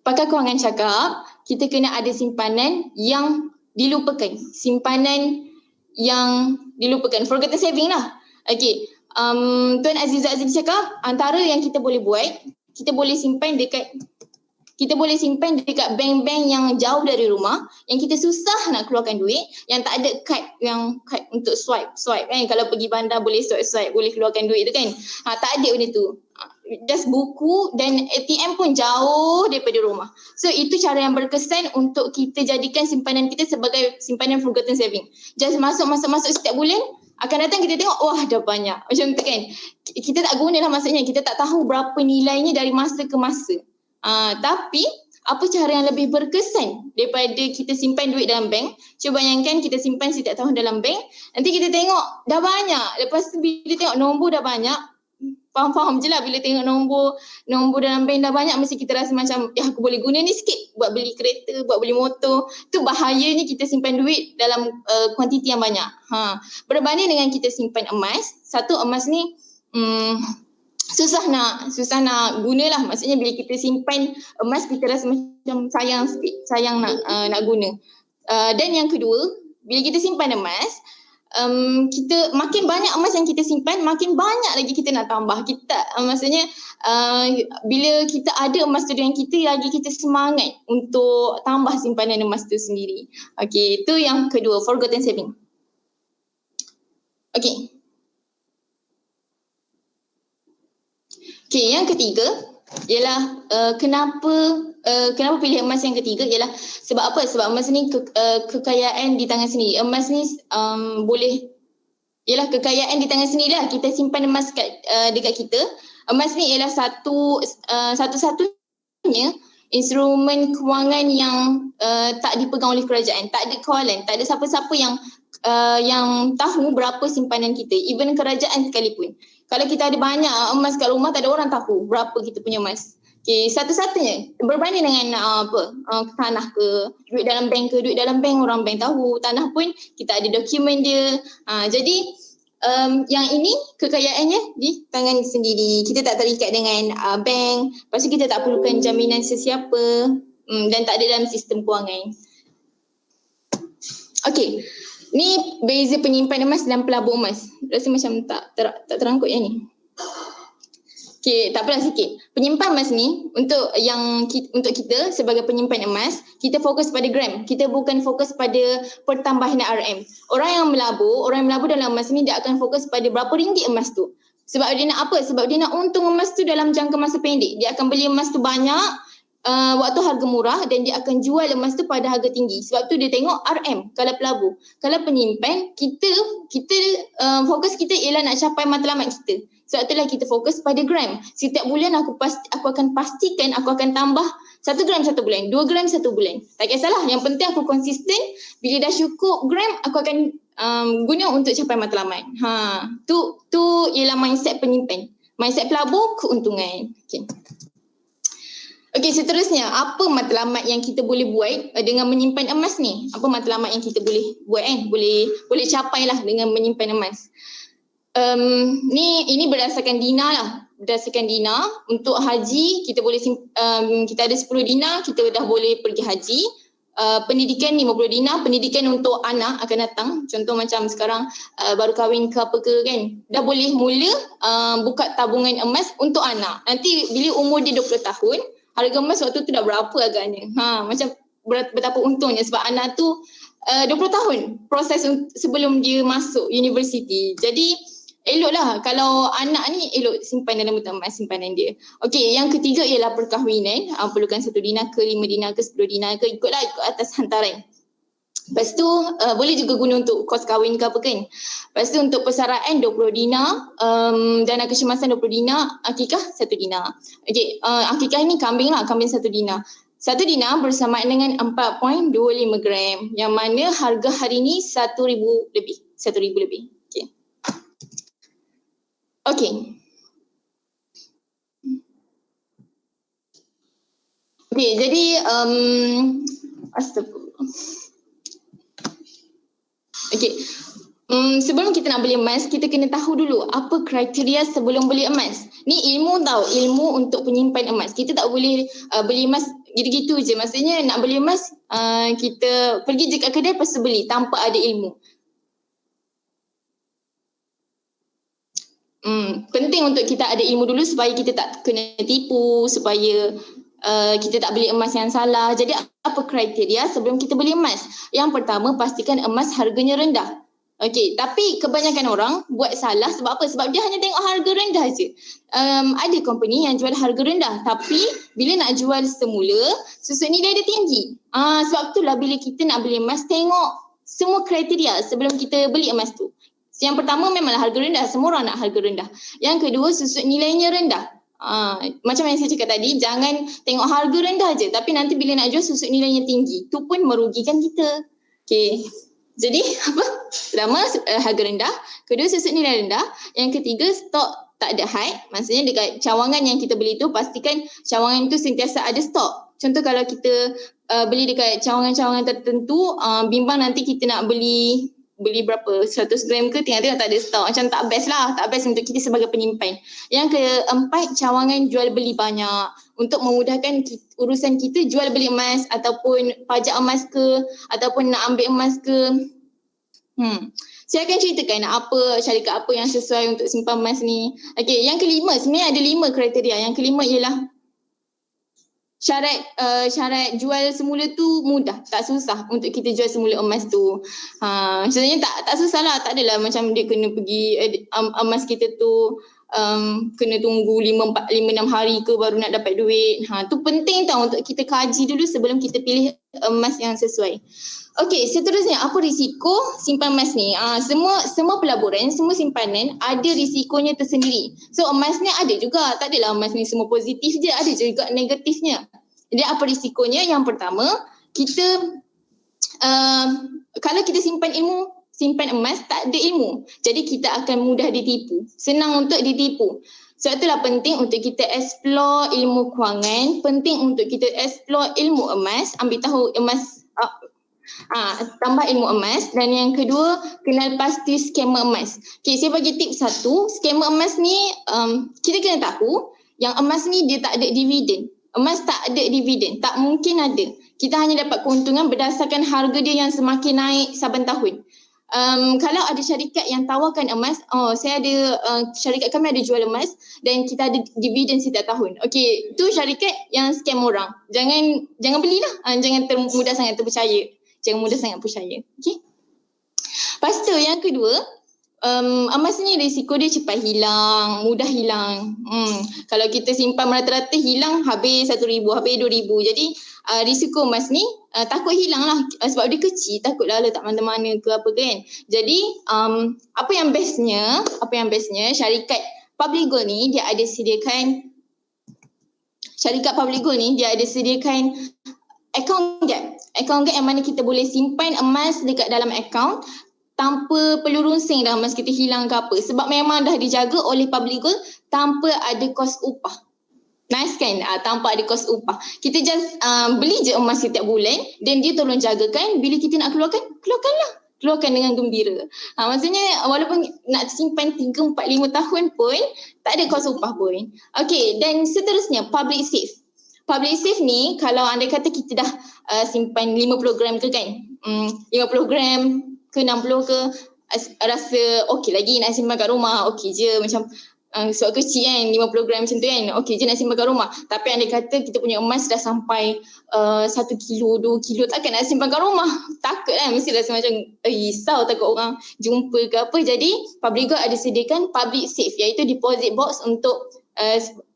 pakar kewangan cakap kita kena ada simpanan yang dilupakan. Simpanan yang dilupakan. Forgotten saving lah. Okey. Tuan Aziza Aziz cakap antara yang kita boleh buat, kita boleh simpan dekat bank-bank yang jauh dari rumah, yang kita susah nak keluarkan duit, yang tak ada kad untuk swipe kan. Kalau pergi bandar boleh swipe, boleh keluarkan duit tu kan. Tak ada benda tu. just buku, dan ATM pun jauh daripada rumah. So itu cara yang berkesan untuk kita jadikan simpanan kita sebagai simpanan forgotten saving. Just masuk setiap bulan, akan datang kita tengok, wah dah banyak. Macam tu kan. Kita tak guna lah, maksudnya kita tak tahu berapa nilainya dari masa ke masa. Tapi apa cara yang lebih berkesan daripada kita simpan duit dalam bank? Cuba bayangkan kita simpan setiap tahun dalam bank, nanti kita tengok dah banyak. Lepas tu bila tengok nombor dah banyak, faham je lah, bila tengok nombor dalam bank dah banyak, mesti kita rasa macam aku boleh guna ni sikit buat beli kereta, buat beli motor. Tu bahayanya kita simpan duit dalam kuantiti yang banyak. Berbanding dengan kita simpan emas, satu emas ni susah nak gunalah. Maksudnya bila kita simpan emas, kita rasa macam sayang nak guna. Dan yang kedua, bila kita simpan emas, kita makin banyak emas yang kita simpan, makin banyak lagi kita nak tambah. Maksudnya bila kita ada emas tu dengan kita, lagi kita semangat untuk tambah simpanan emas tu sendiri. Okey, itu yang kedua, forgotten saving. Okey, yang ketiga ialah kenapa pilih emas yang ketiga ialah sebab apa? Sebab emas ni kekayaan di tangan sendiri. Emas ni ialah kekayaan di tangan sendiri lah. Kita simpan emas dekat kita. Emas ni ialah satu-satunya instrumen kewangan yang tak dipegang oleh kerajaan. Tak ada kawalan, tak ada siapa-siapa yang tahu berapa simpanan kita, even kerajaan sekalipun. Kalau kita ada banyak emas kat rumah, tak ada orang tahu berapa kita punya emas. Okay, satu-satunya berbanding dengan tanah ke, duit dalam bank ke, duit dalam bank orang bank tahu, tanah pun kita ada dokumen dia. Jadi yang ini kekayaannya di tangan sendiri. Kita tak terikat dengan bank. Lepas tu kita tak perlukan jaminan sesiapa, dan tak ada dalam sistem kewangan. Okey, ni beza penyimpan emas dan pelabur emas. Rasa macam tak terangkut yang ni. Okey, tak apalah sikit. Penyimpan emas ni untuk kita sebagai penyimpan emas, kita fokus pada gram. Kita bukan fokus pada pertambahan RM. Orang yang melabur dalam emas ni, dia akan fokus pada berapa ringgit emas tu. Sebab dia nak apa? Sebab dia nak untung emas tu dalam jangka masa pendek. Dia akan beli emas tu banyak waktu harga murah, dan dia akan jual emas tu pada harga tinggi. Sebab tu dia tengok RM. Kalau pelabur, kalau penyimpan, kita fokus kita ialah nak capai matlamat kita. Sebab itulah kita fokus pada gram. Setiap bulan aku akan pastikan aku akan tambah 1 gram 1 bulan, 2 gram 1 bulan. Tak kisahlah, yang penting aku konsisten. Bila dah cukup gram, aku akan guna untuk capai matlamat. Tu ialah mindset penyimpan. Mindset pelabur, keuntungan. Okey, seterusnya, apa matlamat yang kita boleh buat dengan menyimpan emas ni? Apa matlamat yang kita boleh buat boleh capai lah dengan menyimpan emas? Ini berdasarkan dinar lah. Berdasarkan dinar, untuk haji kita boleh kita ada 10 dinar, kita dah boleh pergi haji. Pendidikan 50 dinar, pendidikan untuk anak akan datang. Contoh macam sekarang baru kahwin ke apa ke kan, dah boleh mula buka tabungan emas untuk anak. Nanti bila umur dia 20 tahun, harga emas waktu tu dah berapa agaknya. Macam betapa untungnya, sebab anak tu 20 tahun proses sebelum dia masuk universiti. Jadi eloklah kalau anak ni elok simpan dalam butang emas simpanan dia. Okey, yang ketiga ialah perkahwinan. Perlukan 1 dinar ke 5 dinar ke 10 dinar ke, ikut atas hantaran. Lepas tu boleh juga guna untuk kos kahwin ke apa kan. Lepas tu untuk persaraan 20 dinar, dana kecemasan 20 dinar, akikah 1 dinar. Okey, akikah ni kambing lah, kambing 1 dinar. 1 dinar bersamaan dengan 4.25 gram, yang mana harga hari ni 1,000 lebih. 1,000 lebih. Okey. Okey, jadi astagfirullah. Okey. Sebelum kita nak beli emas, kita kena tahu dulu apa kriteria sebelum beli emas. Ni ilmu untuk penyimpan emas. Kita tak boleh beli emas gitu-gitu je. Maksudnya nak beli emas, kita pergi je kat kedai lepas tu beli tanpa ada ilmu. Penting untuk kita ada ilmu dulu supaya kita tak kena tipu, supaya kita tak beli emas yang salah. Jadi apa kriteria sebelum kita beli emas? Yang pertama, pastikan emas harganya rendah. Okey, tapi kebanyakan orang buat salah sebab apa? Sebab dia hanya tengok harga rendah je. Ada company yang jual harga rendah tapi bila nak jual semula, susut nilai dia tinggi. Sebab itulah bila kita nak beli emas, tengok semua kriteria sebelum kita beli emas tu. Yang pertama memanglah harga rendah, semua orang nak harga rendah. Yang kedua, susut nilainya rendah. Macam yang saya cakap tadi, jangan tengok harga rendah je tapi nanti bila nak jual susut nilainya tinggi. Tu pun merugikan kita. Okey. Jadi pertama harga rendah, kedua susut nilai rendah, yang ketiga stok tak ada high. Maksudnya dekat cawangan yang kita beli tu pastikan cawangan tu sentiasa ada stok. Contoh kalau kita beli dekat cawangan-cawangan tertentu, bimbang nanti kita nak beli berapa 100 gram ke tengok-tengok tak ada stok, macam tak best lah, tak best untuk kita sebagai penyimpan. Yang keempat, cawangan jual beli banyak untuk memudahkan urusan kita jual beli emas ataupun pajak emas ke ataupun nak ambil emas ke. Saya akan ceritakan apa syarikat apa yang sesuai untuk simpan emas ni. Okey, yang kelima, sebenarnya ada 5 kriteria. Yang kelima ialah syarat jual semula tu mudah, tak susah untuk kita jual semula emas tu. Sebenarnya tak susah lah, tak adalah macam dia kena pergi emas kita tu kena tunggu 5-6 hari ke baru nak dapat duit. Tu penting tau untuk kita kaji dulu sebelum kita pilih emas yang sesuai. Okey, seterusnya apa risiko simpan emas ni? Semua pelaburan, semua simpanan ada risikonya tersendiri. So emas ni ada juga, tak adalah emas ni semua positif je, ada juga negatifnya. Jadi apa risikonya? Yang pertama, kita kalau kita simpan emas tak ada ilmu. Jadi kita akan mudah ditipu. Senang untuk ditipu. Sebab itulah penting untuk kita explore ilmu kewangan, penting untuk kita explore ilmu emas, ambil tahu emas, tambah ilmu emas. Dan yang kedua, kenal pasti skema emas. Okay, saya bagi tips satu. Skema emas ni kita kena tahu yang emas ni dia tak ada dividen. Emas tak ada dividen, tak mungkin ada. Kita hanya dapat keuntungan berdasarkan harga dia yang semakin naik saban tahun. Kalau ada syarikat yang tawarkan emas, saya ada syarikat kami ada jual emas dan kita ada dividen setiap tahun. Okey, tu syarikat yang scam orang. Jangan belilah. Jangan mudah sangat terpercaya. Jangan mudah sangat percaya. Okey. Lepas tu yang kedua, emas ni risiko dia cepat hilang, mudah hilang. Kalau kita simpan rata-rata hilang habis 1,000, habis 2,000. Jadi risiko emas ni takut hilang lah sebab dia kecil, takutlah letak mana-mana ke apa kan. Jadi apa yang bestnya syarikat Public Gold ni dia ada sediakan account gap. Account gap yang mana kita boleh simpan emas dekat dalam account tanpa perlu runsing dah emas kita hilang ke apa. Sebab memang dah dijaga oleh Public Gold tanpa ada kos upah. Nice kan? Tanpa ada kos upah. Kita just beli je emas setiap bulan dan dia tolong jagakan. Bila kita nak keluarkanlah. Keluarkan dengan gembira. Maksudnya walaupun nak simpan 3, 4, 5 tahun pun tak ada kos upah pun. Okey, dan seterusnya Public Safe. Public Safe ni kalau anda kata kita dah simpan 50 gram ke kan, 50 gram ke 60 ke, rasa okey lagi nak simpan kat rumah, okey je macam sebab kecil kan, 50 gram macam tu kan, okey je nak simpan kat rumah. Tapi anda kata kita punya emas dah sampai 1 kilo, 2 kilo, takkan nak simpan kat rumah. Takut kan, mesti rasa macam risau, takut orang jumpa ke apa. Jadi Public Gold ada sediakan Public Safe, iaitu deposit box untuk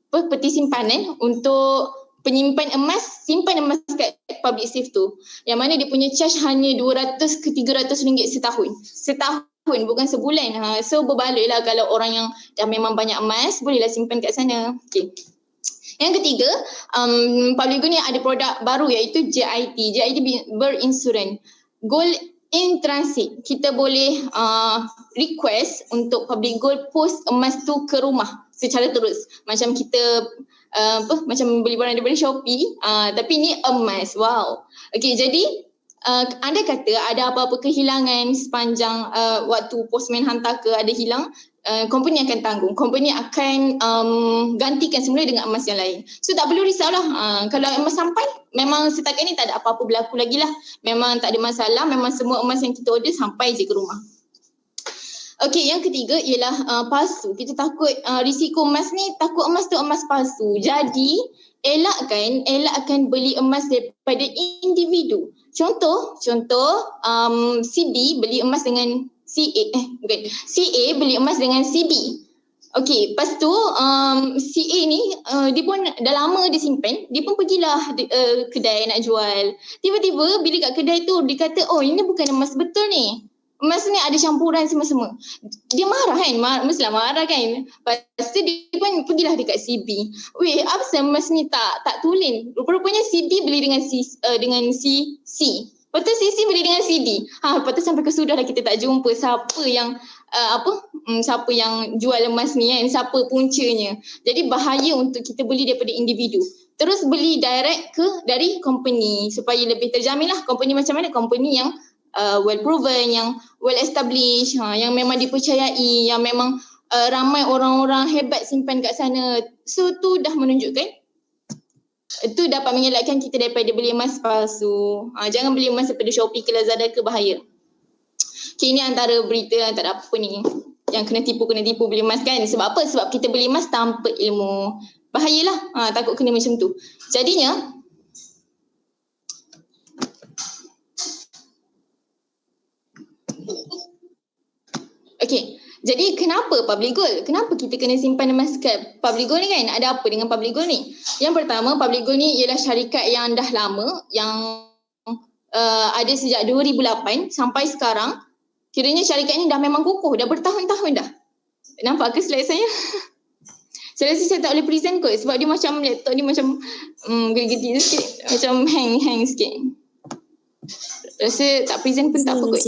peti simpanan untuk penyimpan emas, simpan emas kat Public Safe tu. Yang mana dia punya charge hanya 200 ke 300 ringgit setahun. Setahun, bukan sebulan. So berbaloi lah kalau orang yang dah memang banyak emas, bolehlah simpan kat sana. Okay. Yang ketiga, Public Gold ni ada produk baru iaitu JIT. JIT berinsurans. Gold in transit. Kita boleh request untuk Public Gold post emas tu ke rumah secara terus. Macam kita macam beli barang daripada Shopee, tapi ni emas. Wow. Okey, jadi anda kata ada apa-apa kehilangan sepanjang waktu postman hantar ke ada hilang, company akan tanggung. Company akan gantikan semula dengan emas yang lain. So tak perlu risaulah. Kalau emas sampai, memang setakat ni tak ada apa-apa berlaku lagi lah. Memang tak ada masalah. Memang semua emas yang kita order sampai je ke rumah. Okey, yang ketiga ialah palsu. Kita takut risiko emas ni, takut emas tu emas palsu. Jadi elakkan beli emas daripada individu. Contoh si B beli emas dengan CA beli emas dengan CB. Okey, lepas tu CA ni dia pun dah lama dia simpan, dia pun pergilah kedai nak jual. Tiba-tiba bila kat kedai tu dia kata, oh ini bukan emas betul ni. Emas ni ada campuran semua-semua. Dia marah kan, mestilah marah kan. Lepas tu dia pun pergilah dekat CB. Weh, apa sebab emas ni tak tulen. Rupa-rupanya CB beli dengan CC. Lepas tu CC beli dengan CD. Lepas tu sampai ke sudah dah kita tak jumpa siapa yang siapa yang jual emas ni kan, siapa puncanya. Jadi bahaya untuk kita beli daripada individu. Terus beli direct dari company supaya lebih terjamin lah. Company macam mana? Company yang well proven, yang well established, yang memang dipercayai, yang memang ramai orang-orang hebat simpan kat sana. So tu dah menunjukkan itu dapat mengelakkan kita daripada beli emas palsu. Jangan beli emas daripada Shopee ke Lazada ke, bahaya. Okay, ini antara berita antara apa ni yang kena tipu beli emas kan. Sebab apa? Sebab kita beli emas tanpa ilmu. Bahayalah. Takut kena macam tu. Jadinya okay. Jadi kenapa public gold? Kenapa kita kena simpan emas kat public gold ni kan? Ada apa dengan public gold ni? Yang pertama, public gold ni ialah syarikat yang dah lama, yang ada sejak 2008 sampai sekarang. Kiranya syarikat ni dah memang kukuh, dah bertahun-tahun dah. Nampak ke slide saya? Saya rasa saya tak boleh present kot sebab dia macam laptop ni macam geli-geli sikit, macam hang sikit. Rasa tak present pun tak apa kot.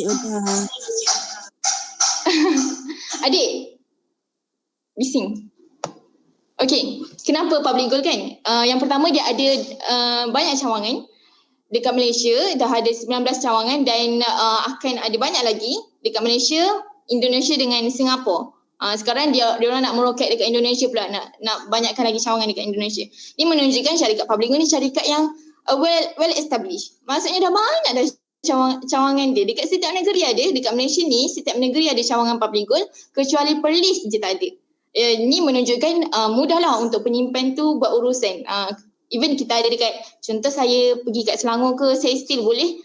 Adik, bising. Okay, kenapa public gold kan? Yang pertama dia ada banyak cawangan. Dekat Malaysia dah ada 19 cawangan dan akan ada banyak lagi dekat Malaysia, Indonesia dengan Singapura. Sekarang dia orang nak meroket dekat Indonesia pula, nak banyakkan lagi cawangan dekat Indonesia. Ini menunjukkan syarikat public gold ni syarikat yang well established. Maksudnya dah banyak dah cawangan dia. Dekat setiap negeri ada, dekat Malaysia ni setiap negeri ada cawangan public gold, kecuali Perlis je tak ada. Ini menunjukkan mudahlah untuk penyimpan tu buat urusan. Even kita ada dekat, contoh saya pergi kat Selangor ke, saya still boleh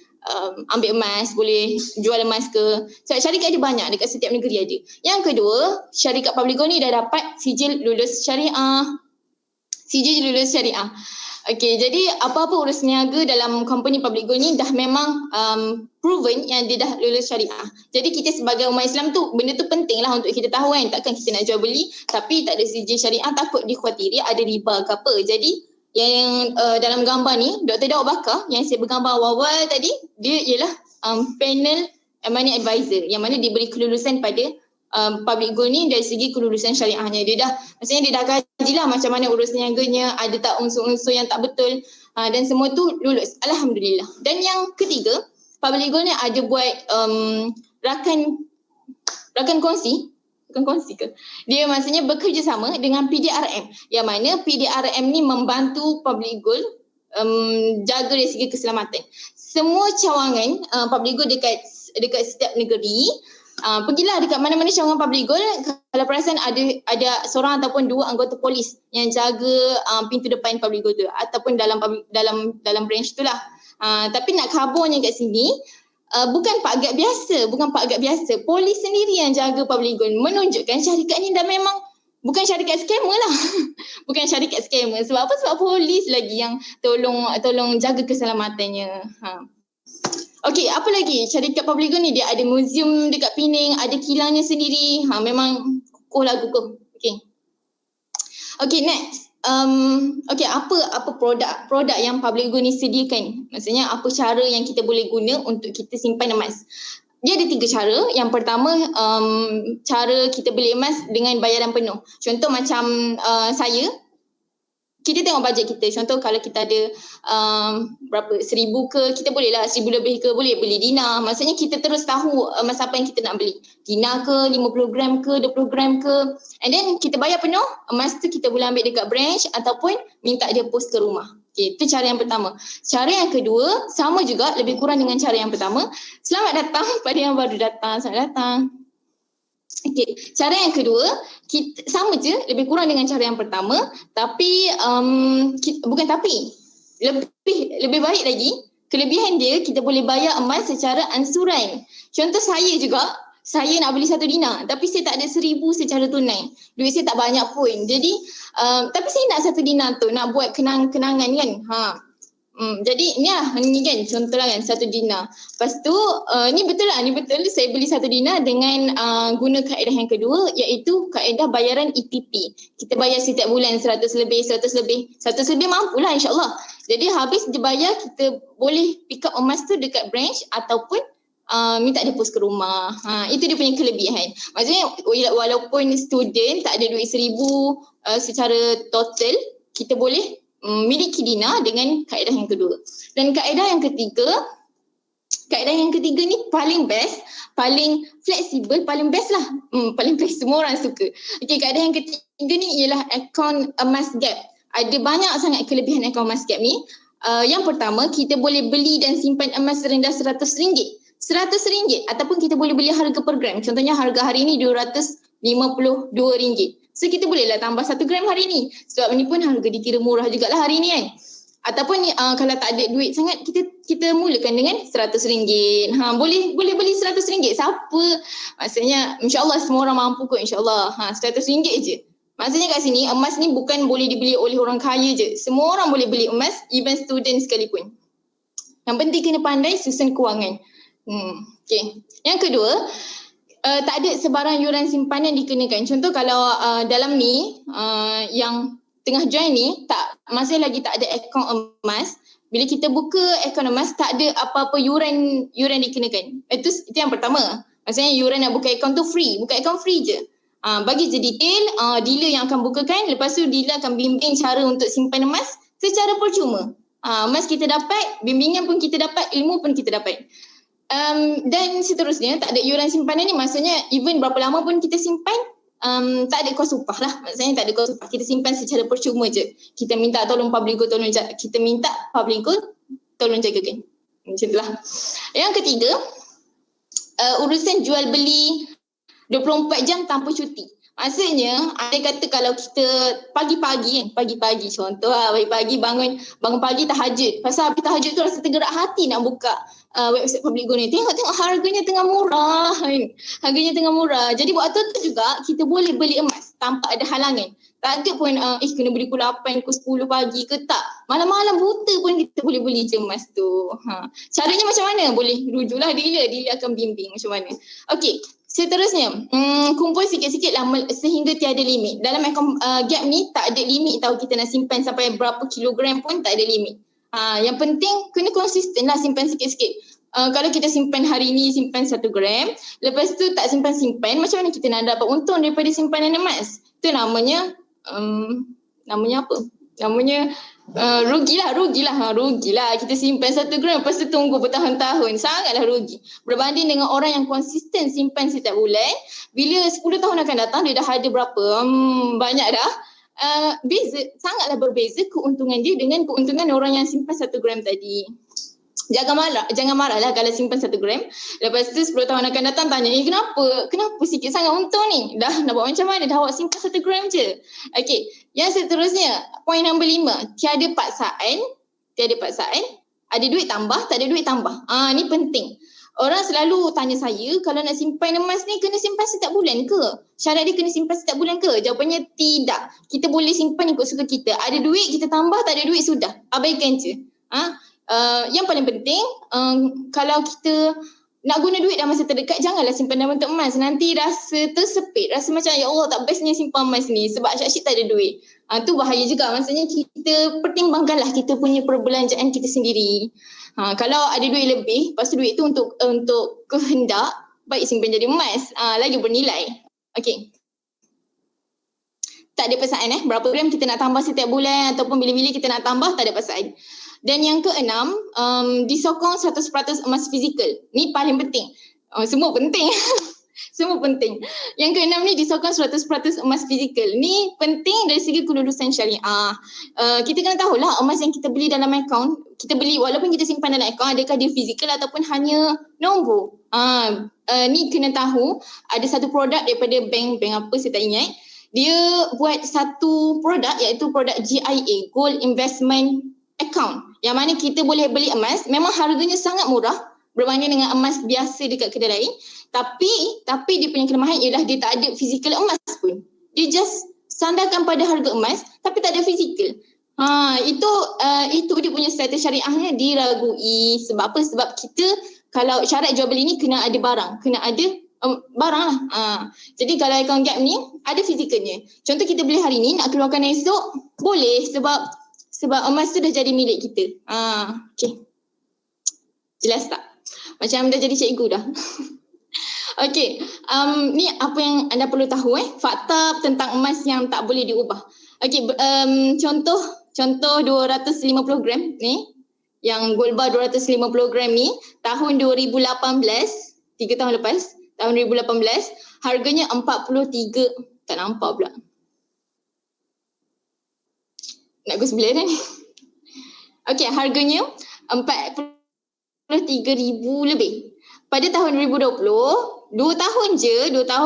ambil emas, boleh jual emas ke. Sebab syarikat ada banyak, dekat setiap negeri ada. Yang kedua, syarikat public gold ni dah dapat sijil lulus syariah. Okey, jadi apa-apa urus niaga dalam company public gold ni dah memang proven yang dia dah lulus syariah. Jadi kita sebagai umat Islam tu, benda tu penting lah untuk kita tahu kan. Takkan kita nak jual beli tapi tak ada sijil syariah, takut dikhawatiri ada riba ke apa. Jadi yang dalam gambar ni, Dr. Daud Bakar yang saya bergambar awal-awal tadi, dia ialah panel money advisor yang mana dia beri kelulusan pada public gold ni dari segi kelulusan syariahnya. Maksudnya dia dah kaji lah macam mana urus niaganya, ada tak unsur-unsur yang tak betul, dan semua tu lulus, alhamdulillah. Dan yang ketiga, public gold ni ada buat rakan kongsi ke? Dia maksudnya bekerjasama dengan PDRM, yang mana PDRM ni membantu public gold jaga dari segi keselamatan. Semua cawangan public gold dekat setiap negeri, pergilah dekat mana-mana cawangan public gold, kalau perasan ada seorang ataupun dua anggota polis yang jaga pintu depan public gold tu, ataupun dalam branch tu lah. Tapi nak kabarnya kat sini, bukan Pak Gad biasa, polis sendiri yang jaga public gold, menunjukkan syarikat ni dah memang bukan syarikat scammer lah. Bukan syarikat scammer. Sebab apa? Sebab polis lagi yang tolong jaga keselamatannya. Okey, apa lagi? Syarikat public gold ni dia ada museum dekat Pening, ada kilangnya sendiri. Memang kukuh. Okey, next. Okey, apa produk yang public gold ni sediakan? Maksudnya apa cara yang kita boleh guna untuk kita simpan emas? Dia ada 3 cara. Yang pertama, cara kita beli emas dengan bayaran penuh. Contoh macam saya, kita tengok bajet kita. Contoh kalau kita ada berapa, 1,000 ke, kita boleh lah 1,000 lebih ke, boleh beli dinar. Maksudnya kita terus tahu emas apa yang kita nak beli. Dinar ke, 50 gram ke, 20 gram ke. And then kita bayar penuh, emas tu kita boleh ambil dekat branch ataupun minta dia post ke rumah. Okay, itu cara yang pertama. Cara yang kedua, sama juga, lebih kurang dengan cara yang pertama. Selamat datang pada yang baru datang. Selamat datang. Okay, cara yang kedua, sama je, lebih kurang dengan cara yang pertama, tapi lebih baik lagi, kelebihan dia kita boleh bayar emas secara ansuran. Contoh saya juga, saya nak beli 1 dinar tapi saya tak ada 1,000 secara tunai. Duit saya tak banyak pun. Jadi tapi saya nak 1 dinar tu nak buat kenang-kenangan kan. Jadi ni kan contoh lah kan 1 dinar. Lepas tu ni betul saya beli 1 dinar dengan guna kaedah yang kedua iaitu kaedah bayaran EPP. Kita bayar setiap bulan 100 lebih 100 lebih mampulah insyaAllah. Jadi habis dibayar kita boleh pick up emas tu dekat branch ataupun minta deposit ke rumah. Itu dia punya kelebihan. Maksudnya walaupun student tak ada duit 1,000 secara total, kita boleh miliki dinar dengan kaedah yang kedua. Dan kaedah yang ketiga ni paling best, paling fleksibel, paling best lah. Paling best, semua orang suka. Okey, kaedah yang ketiga ni ialah akaun emas gap. Ada banyak sangat kelebihan akaun emas gap ni. Yang pertama, kita boleh beli dan simpan emas rendah RM100. RM100 ataupun kita boleh beli harga per gram. Contohnya harga hari ni RM252. So kita bolehlah tambah 1 gram hari ni. Sebab ni pun harga dikira murah jugalah hari ni kan. Ataupun kalau tak ada duit sangat, kita mulakan dengan RM100. Boleh beli RM100. Siapa? Maksudnya insyaAllah semua orang mampu kot insyaAllah. RM100 je. Maksudnya kat sini emas ni bukan boleh dibeli oleh orang kaya je. Semua orang boleh beli emas, even student sekalipun. Yang penting kena pandai susun kewangan. Okay. Yang kedua, tak ada sebarang yuran simpanan dikenakan. Contoh kalau dalam ni yang tengah join ni masih lagi tak ada akaun emas. Bila kita buka akaun emas tak ada apa-apa yuran dikenakan. Itu yang pertama. Maksudnya yuran nak buka akaun tu free, buka akaun free je. Bagi je detail dealer yang akan bukakan, lepas tu dealer akan bimbing cara untuk simpan emas secara percuma. Emas kita dapat, bimbingan pun kita dapat, ilmu pun kita dapat. Dan seterusnya tak ada yuran simpanan ni, maksudnya even berapa lama pun kita simpan tak ada kos upah lah. Maksudnya tak ada kos upah, kita simpan secara percuma je. Kita minta tolong Publigo tolong jagakan. Macam tu lah. Yang ketiga, urusan jual beli 24 jam tanpa cuti. Maksudnya ada kata kalau kita pagi-pagi contoh pagi-pagi bangun pagi tahajud. Pasal habis tahajud tu rasa tergerak hati nak buka website Publigo ni. Tengok harganya tengah murah kan. Harganya tengah murah. Jadi waktu tu juga kita boleh beli emas tanpa ada halangan. Tak ada pun kena beli pukul 8 ke 10 pagi ke tak. Malam-malam buta pun kita boleh beli je emas tu. Caranya macam mana? Boleh rujuklah dealer akan bimbing macam mana. Okey. Seterusnya, kumpul sikit-sikit lah sehingga tiada limit. Dalam akaun gap ni tak ada limit tau, kita nak simpan sampai berapa kilogram pun tak ada limit. Yang penting kena konsisten lah simpan sikit-sikit. Kalau kita simpan hari ni simpan 1 gram, lepas tu tak simpan-simpan, macam mana kita nak dapat untung daripada simpanan emas? Itu namanya apa? Namanya rugilah. Kita simpan 1 gram lepas tu tunggu bertahun-tahun. Sangatlah rugi. Berbanding dengan orang yang konsisten simpan setiap bulan, bila 10 tahun akan datang dia dah ada berapa? Banyak dah. Sangatlah berbeza keuntungan dia dengan keuntungan orang yang simpan 1 gram tadi. Jangan marahlah kalau simpan 1 gram. Lepas tu 10 tahun akan datang tanya, kenapa sikit sangat untung ni? Dah nak buat macam mana? Dah awak simpan 1 gram je. Okey, yang seterusnya, poin nombor 5, tiada paksaan. Ada duit tambah, tak ada duit tambah. Ni penting. Orang selalu tanya saya, kalau nak simpan emas ni kena simpan setiap bulan ke? Syarat dia kena simpan setiap bulan ke? Jawapannya tidak. Kita boleh simpan ikut suka kita. Ada duit kita tambah, tak ada duit sudah. Abaikan je. Yang paling penting, kalau kita nak guna duit dalam masa terdekat, janganlah simpan dalam bentuk emas. Nanti rasa tersepit, rasa macam ya Allah tak bestnya simpan emas ni sebab asyik tak ada duit. Tu bahaya juga. Maksudnya kita pertimbangkanlah kita punya perbelanjaan kita sendiri. Kalau ada duit lebih, lepas tu duit tu untuk kehendak, baik simpan jadi emas, lagi bernilai. Okey. Tak ada paksaan berapa gram kita nak tambah setiap bulan ataupun bila-bila kita nak tambah, tak ada paksaan. Dan yang keenam, disokong 100% emas fizikal. Ni paling penting. Semua penting. Semua penting. Yang keenam ni disokong 100% emas fizikal. Ni penting dari segi kelulusan syariah. Kita kena tahulah emas yang kita beli dalam akaun, kita beli walaupun kita simpan dalam akaun, adakah dia fizikal ataupun hanya nombor. Ni kena tahu. Ada satu produk daripada bank apa saya tak ingat. Dia buat satu produk iaitu produk GIA, Gold Investment Account, yang mana kita boleh beli emas, memang harganya sangat murah berbanding dengan emas biasa dekat kedai lain. Tapi dia punya kelemahan ialah dia tak ada fizikal emas pun. Dia just sandarkan pada harga emas tapi tak ada fizikal. Itu dia punya status syariahnya diragui. Sebab apa? Sebab kita kalau syarat jual beli ni kena ada barang, kena ada barang lah. Jadi kalau account gap ni ada fizikalnya. Contoh kita beli hari ni nak keluarkan esok boleh sebab emas tu dah jadi milik kita. Okay. Jelas tak? Macam dah jadi cikgu dah. Okay. Ni apa yang anda perlu tahu fakta tentang emas yang tak boleh diubah. Okay. Contoh 250 gram ni, yang gold bar 250 gram ni tahun 2018, 3 tahun lepas, tahun 2018 harganya 43, tak nampak pula. Nak go sebelah dah ni. Okay, harganya 43,000 lebih. Pada tahun 2020, 2 tahun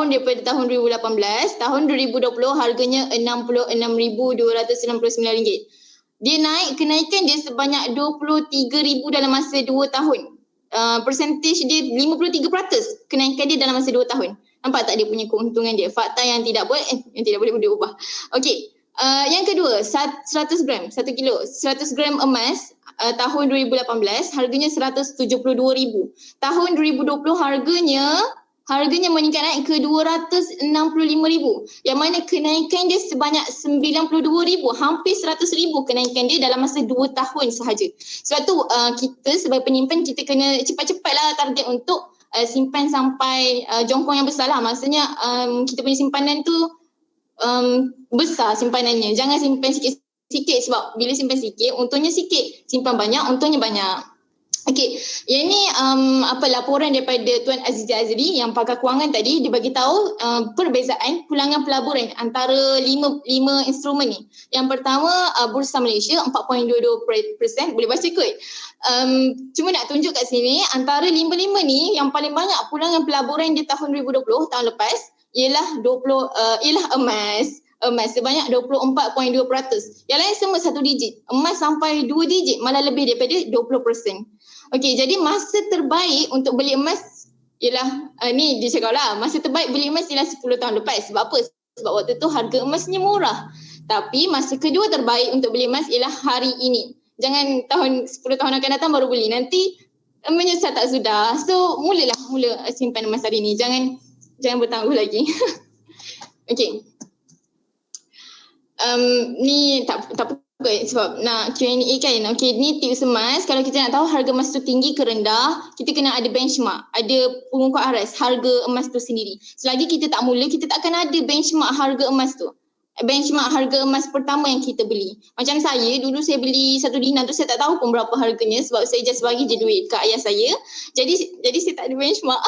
daripada tahun 2018, tahun 2020 harganya RM66,299. Dia kenaikan dia sebanyak 23,000 dalam masa 2 tahun. Percentage dia 53% kenaikan dia dalam masa 2 tahun. Nampak tak dia punya keuntungan dia? Fakta yang tidak boleh diubah. Okey. Yang kedua, 100 gram, 1 kilo. 100 gram emas tahun 2018 harganya 172,000. Tahun 2020 harganya meningkat naik ke 265,000. Yang mana kenaikan dia sebanyak 92,000, hampir 100,000 kenaikan dia dalam masa 2 tahun sahaja. Sebab tu kita sebagai penyimpan kita kena cepat-cepatlah target untuk simpan sampai jongkong yang besar lah. Maksudnya kita punya simpanan tu besar simpanannya. Jangan simpan sikit-sikit sebab bila simpan sikit untungnya sikit, simpan banyak untungnya banyak. Okey, yang ni laporan daripada Tuan Azizah Azri yang pakar kewangan tadi. Dia bagi tahu perbezaan pulangan pelaburan antara 5 instrumen ni. Yang pertama Bursa Malaysia 4.22%, boleh baca kot. Cuma nak tunjuk kat sini antara 5 ni yang paling banyak pulangan pelaburan di tahun 2020, tahun lepas, ialah emas sebanyak 24.2%. Yang lain semua 1 digit. Emas sampai 2 digit, malah lebih daripada 20%. Okey, jadi masa terbaik untuk beli emas ialah ni dia cakap lah, masa terbaik beli emas ialah 10 tahun lepas. Sebab apa? Sebab waktu tu harga emasnya murah. Tapi masa kedua terbaik untuk beli emas ialah hari ini. Jangan 10 tahun akan datang baru beli. Nanti menyesal tak sudah. So mula simpan emas hari ini. Jangan bertangguh lagi. Okey. Ni tak sebab nak Q&A kan. Okey, ni tips emas. Kalau kita nak tahu harga emas tu tinggi ke rendah, kita kena ada benchmark, ada pemukul aras harga emas tu sendiri. Selagi kita tak mula, kita tak akan ada benchmark harga emas tu. Benchmark harga emas pertama yang kita beli. Macam saya, dulu saya beli 1 dinar tu saya tak tahu pun berapa harganya sebab saya just bagi je duit ke ayah saya. Jadi saya tak ada benchmark.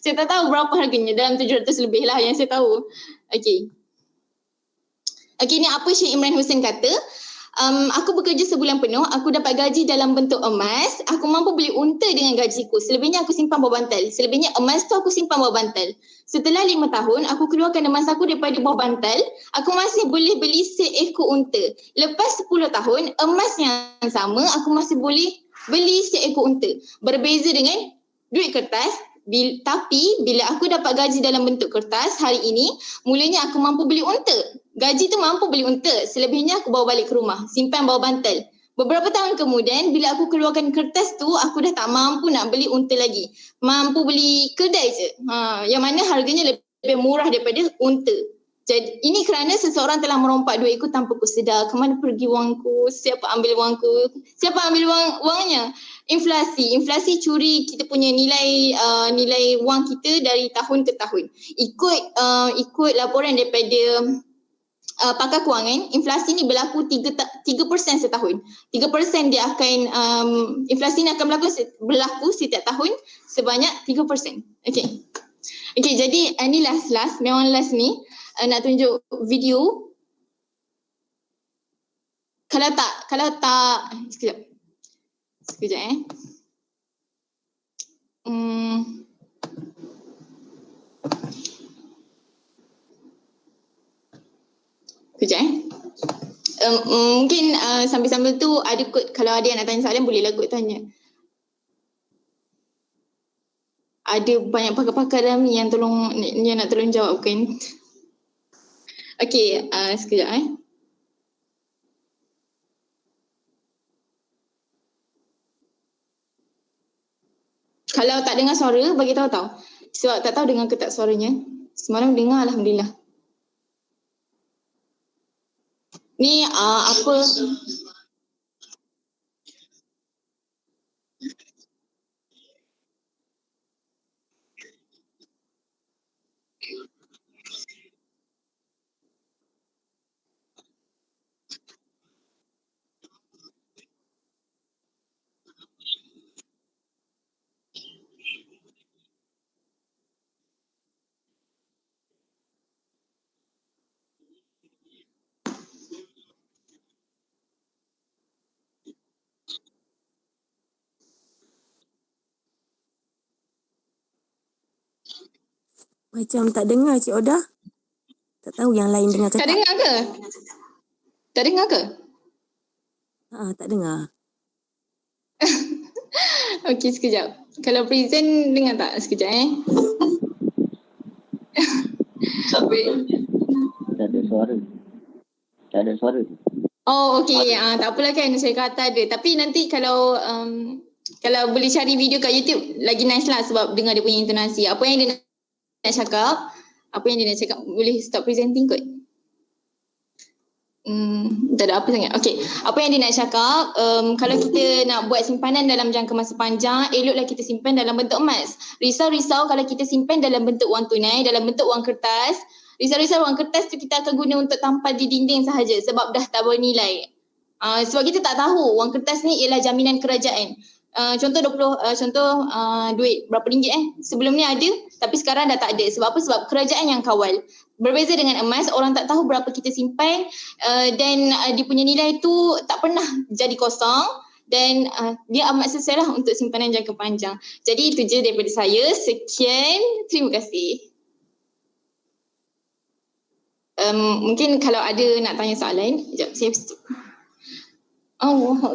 Saya tak tahu berapa harganya, dalam 700 lebih lah yang saya tahu. Okey, ni apa Syed Imran Hussein kata. Aku bekerja sebulan penuh, aku dapat gaji dalam bentuk emas, aku mampu beli unta dengan gajiku. Selebihnya aku simpan bawah bantal. Selebihnya emas tu aku simpan bawah bantal. Setelah 5 tahun, aku keluarkan emas aku daripada bawah bantal, aku masih boleh beli seekor unta. Lepas 10 tahun, emas yang sama, aku masih boleh beli seekor unta. Berbeza dengan duit kertas. Tapi bila aku dapat gaji dalam bentuk kertas hari ini, mulanya aku mampu beli unta. Gaji tu mampu beli unta, selebihnya aku bawa balik ke rumah, simpan bawah bantal. Beberapa tahun kemudian bila aku keluarkan kertas tu, aku dah tak mampu nak beli unta lagi. Mampu beli kedai je. Yang mana harganya lebih murah daripada unta. Jadi ini kerana seseorang telah merompak duitku tanpa ku sedar. Kemana pergi wangku? Siapa ambil wangku? Siapa ambil wangnya? Inflasi curi kita punya nilai wang kita dari tahun ke tahun. Ikut laporan daripada pakar kewangan, inflasi ni berlaku 3% setahun. 3% dia akan inflasi ni akan berlaku setiap tahun sebanyak 3%. Okey, jadi ni last memang last ni nak tunjuk video. Kalau tak sekejap mungkin sambil-sambil tu ada kot, kalau ada yang nak tanya soalan bolehlah kot tanya. ada banyak pakar-pakar dalam ni yang nak tolong jawabkan. Okey, sekejap Kalau tak dengar suara, bagi tahu tau. Sebab tak tahu dengar ke tak suaranya. Semalam dengar, alhamdulillah. Ni apa? Macam tak dengar Cik Oda. Tak tahu yang lain dengar ke Tak dengar ke? Tak dengar ke? Tak dengar. Okey, sekejap. Kalau present dengar tak? Sekejap Tak ada suara. Tak ada suara. Oh, okey. Tak apalah kan, saya kata ada. Tapi nanti kalau boleh cari video kat YouTube, lagi nice lah sebab dengar dia punya intonasi. Apa yang dia nak cakap, boleh stop presenting kot. Tak ada apa sangat. Okey, apa yang dia nak cakap, kalau kita nak buat simpanan dalam jangka masa panjang, eloklah kita simpan dalam bentuk emas. Risau-risau kalau kita simpan dalam bentuk wang tunai, dalam bentuk wang kertas. Risau-risau wang kertas tu kita akan guna untuk tampal di dinding sahaja sebab dah tak bernilai. Sebab kita tak tahu wang kertas ni ialah jaminan kerajaan. Contoh duit berapa ringgit sebelum ni ada tapi sekarang dah tak ada. Sebab apa? Sebab kerajaan yang kawal. Berbeza dengan emas, orang tak tahu berapa kita simpan dan dia punya nilai tu tak pernah jadi kosong dan dia amat sesuai lah untuk simpanan jangka panjang. Jadi itu je daripada saya. Sekian, terima kasih. Mungkin kalau ada nak tanya soalan, sekejap saya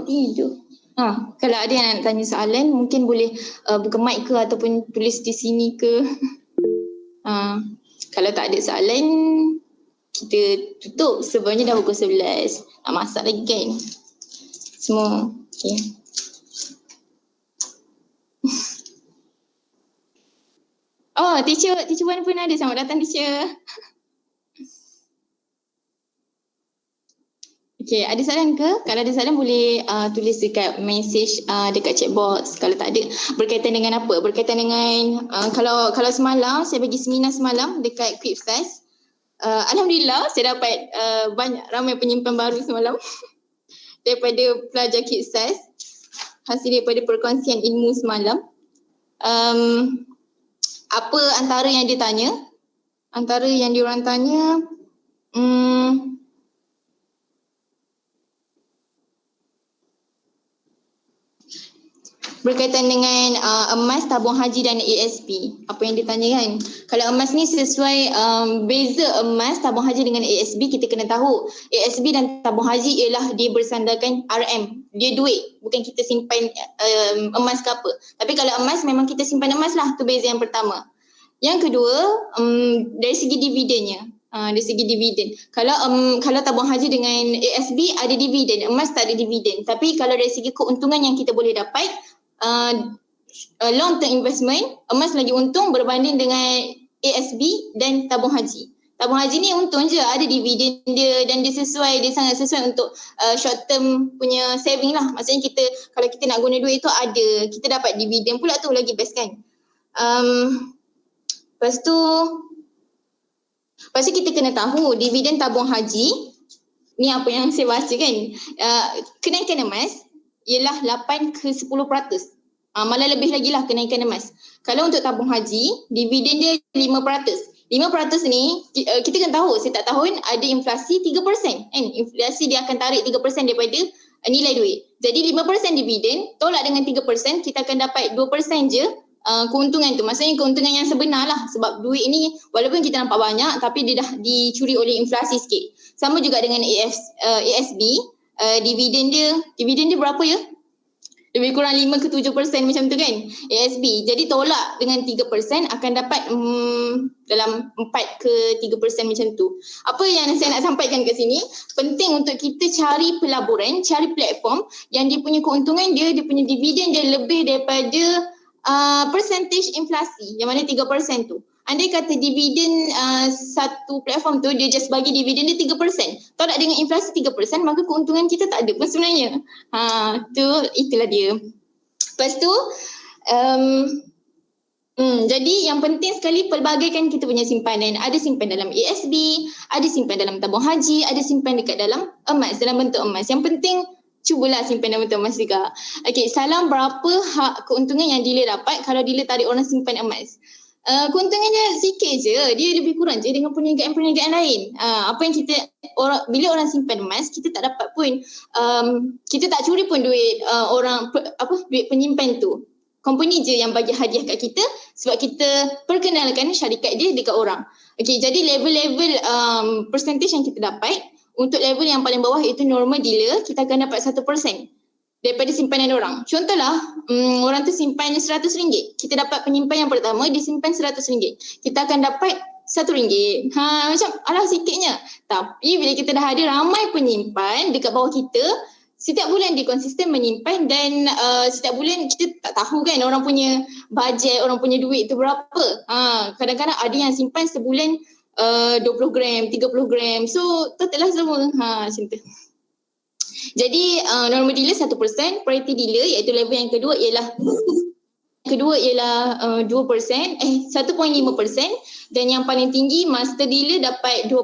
tidur. Kalau ada yang nak tanya soalan, mungkin boleh buka mic ke ataupun tulis di sini ke. Kalau tak ada soalan, kita tutup. Sebenarnya dah pukul 11. Nak masak lagi kan? Semua. Okay. Teacher Wan pun ada. Selamat datang, teacher. Okay, ada soalan ke? Kalau ada soalan boleh tulis dekat message dekat chat box. Kalau tak ada, berkaitan dengan apa? Berkaitan dengan kalau semalam saya bagi seminar semalam dekat Quipstas. Alhamdulillah saya dapat ramai penyimpan baru semalam daripada pelajar Quipstas hasil daripada perkongsian ilmu semalam. Apa antara yang dia tanya? Antara yang diorang tanya berkaitan dengan emas, tabung haji dan ASB. Apa yang ditanya kan? Kalau emas ni sesuai beza emas, tabung haji dengan ASB, kita kena tahu ASB dan tabung haji ialah dia bersandarkan RM. Dia duit, bukan kita simpan emas ke apa. Tapi kalau emas memang kita simpan emas lah. Tu beza yang pertama. Yang kedua, dari segi dividennya. Dari segi dividen. Kalau tabung haji dengan ASB ada dividen, emas tak ada dividen. Tapi kalau dari segi keuntungan yang kita boleh dapat, long term investment, emas lagi untung berbanding dengan ASB dan tabung haji. Tabung haji ni untung je, ada dividen dia dan dia sangat sesuai untuk short term punya saving lah. Maksudnya kalau kita nak guna duit tu ada, kita dapat dividen pula tu lagi best kan. Lepas tu kita kena tahu dividen tabung haji ni apa yang saya baca kan. Kenaikan emas ialah 8 ke 10%. Malah lebih lagi lah kenaikan emas. Kalau untuk tabung haji, dividen dia 5%. 5% ni kita kena tahu setiap tahun ada inflasi 3%. Kan? Inflasi dia akan tarik 3% daripada nilai duit. Jadi 5% dividen tolak dengan 3%, kita akan dapat 2% je keuntungan tu. Maksudnya keuntungan yang sebenar lah. Sebab duit ni walaupun kita nampak banyak tapi dia dah dicuri oleh inflasi sikit. Sama juga dengan ASB. Dividen dia berapa ya? Lebih kurang 5 ke 7% macam tu kan ASB. Jadi tolak dengan 3% akan dapat dalam 4 ke 3% macam tu. Apa yang saya nak sampaikan kat sini, penting untuk kita cari pelaburan, cari platform yang dia punya keuntungan dia punya dividen dia lebih daripada percentage inflasi yang mana 3% tu. Andai kata dividen satu platform tu dia just bagi dividen dia 3%. Tolak dengan inflasi 3%, maka keuntungan kita tak ada pun sebenarnya. Itulah dia. Lepas tu jadi yang penting sekali pelbagaikan kita punya simpanan. Ada simpan dalam ASB, ada simpan dalam tabung haji, ada simpan dekat dalam emas, dalam bentuk emas. Yang penting cubalah simpan dalam bentuk emas juga. Okey, salam berapa keuntungan yang dealer dapat kalau dealer tarik orang simpan emas? Keuntungannya sikit je, dia lebih kurang je dengan perniagaan-perniagaan lain. Apa yang kita bila orang simpan emas, kita tak dapat pun kita tak curi pun duit duit penyimpan tu. Company je yang bagi hadiah kat kita sebab kita perkenalkan syarikat dia dekat orang. Okey, jadi level-level percentage yang kita dapat untuk level yang paling bawah itu normal dealer, kita akan dapat 1% daripada simpanan orang. Contohlah, orang tu simpan RM100. Kita dapat penyimpan yang pertama, dia simpan RM100. Kita akan dapat RM1. Macam alah sikitnya. Tapi bila kita dah ada ramai penyimpan dekat bawah kita, setiap bulan dia konsisten menyimpan dan setiap bulan kita tak tahu kan orang punya bajet, orang punya duit tu berapa. Kadang-kadang ada yang simpan sebulan 20 gram, 30 gram. So total lah semua. Macam tu. Jadi normal dealer 1%, priority dealer iaitu level yang kedua ialah 2%, 1.5% dan yang paling tinggi master dealer dapat 2%.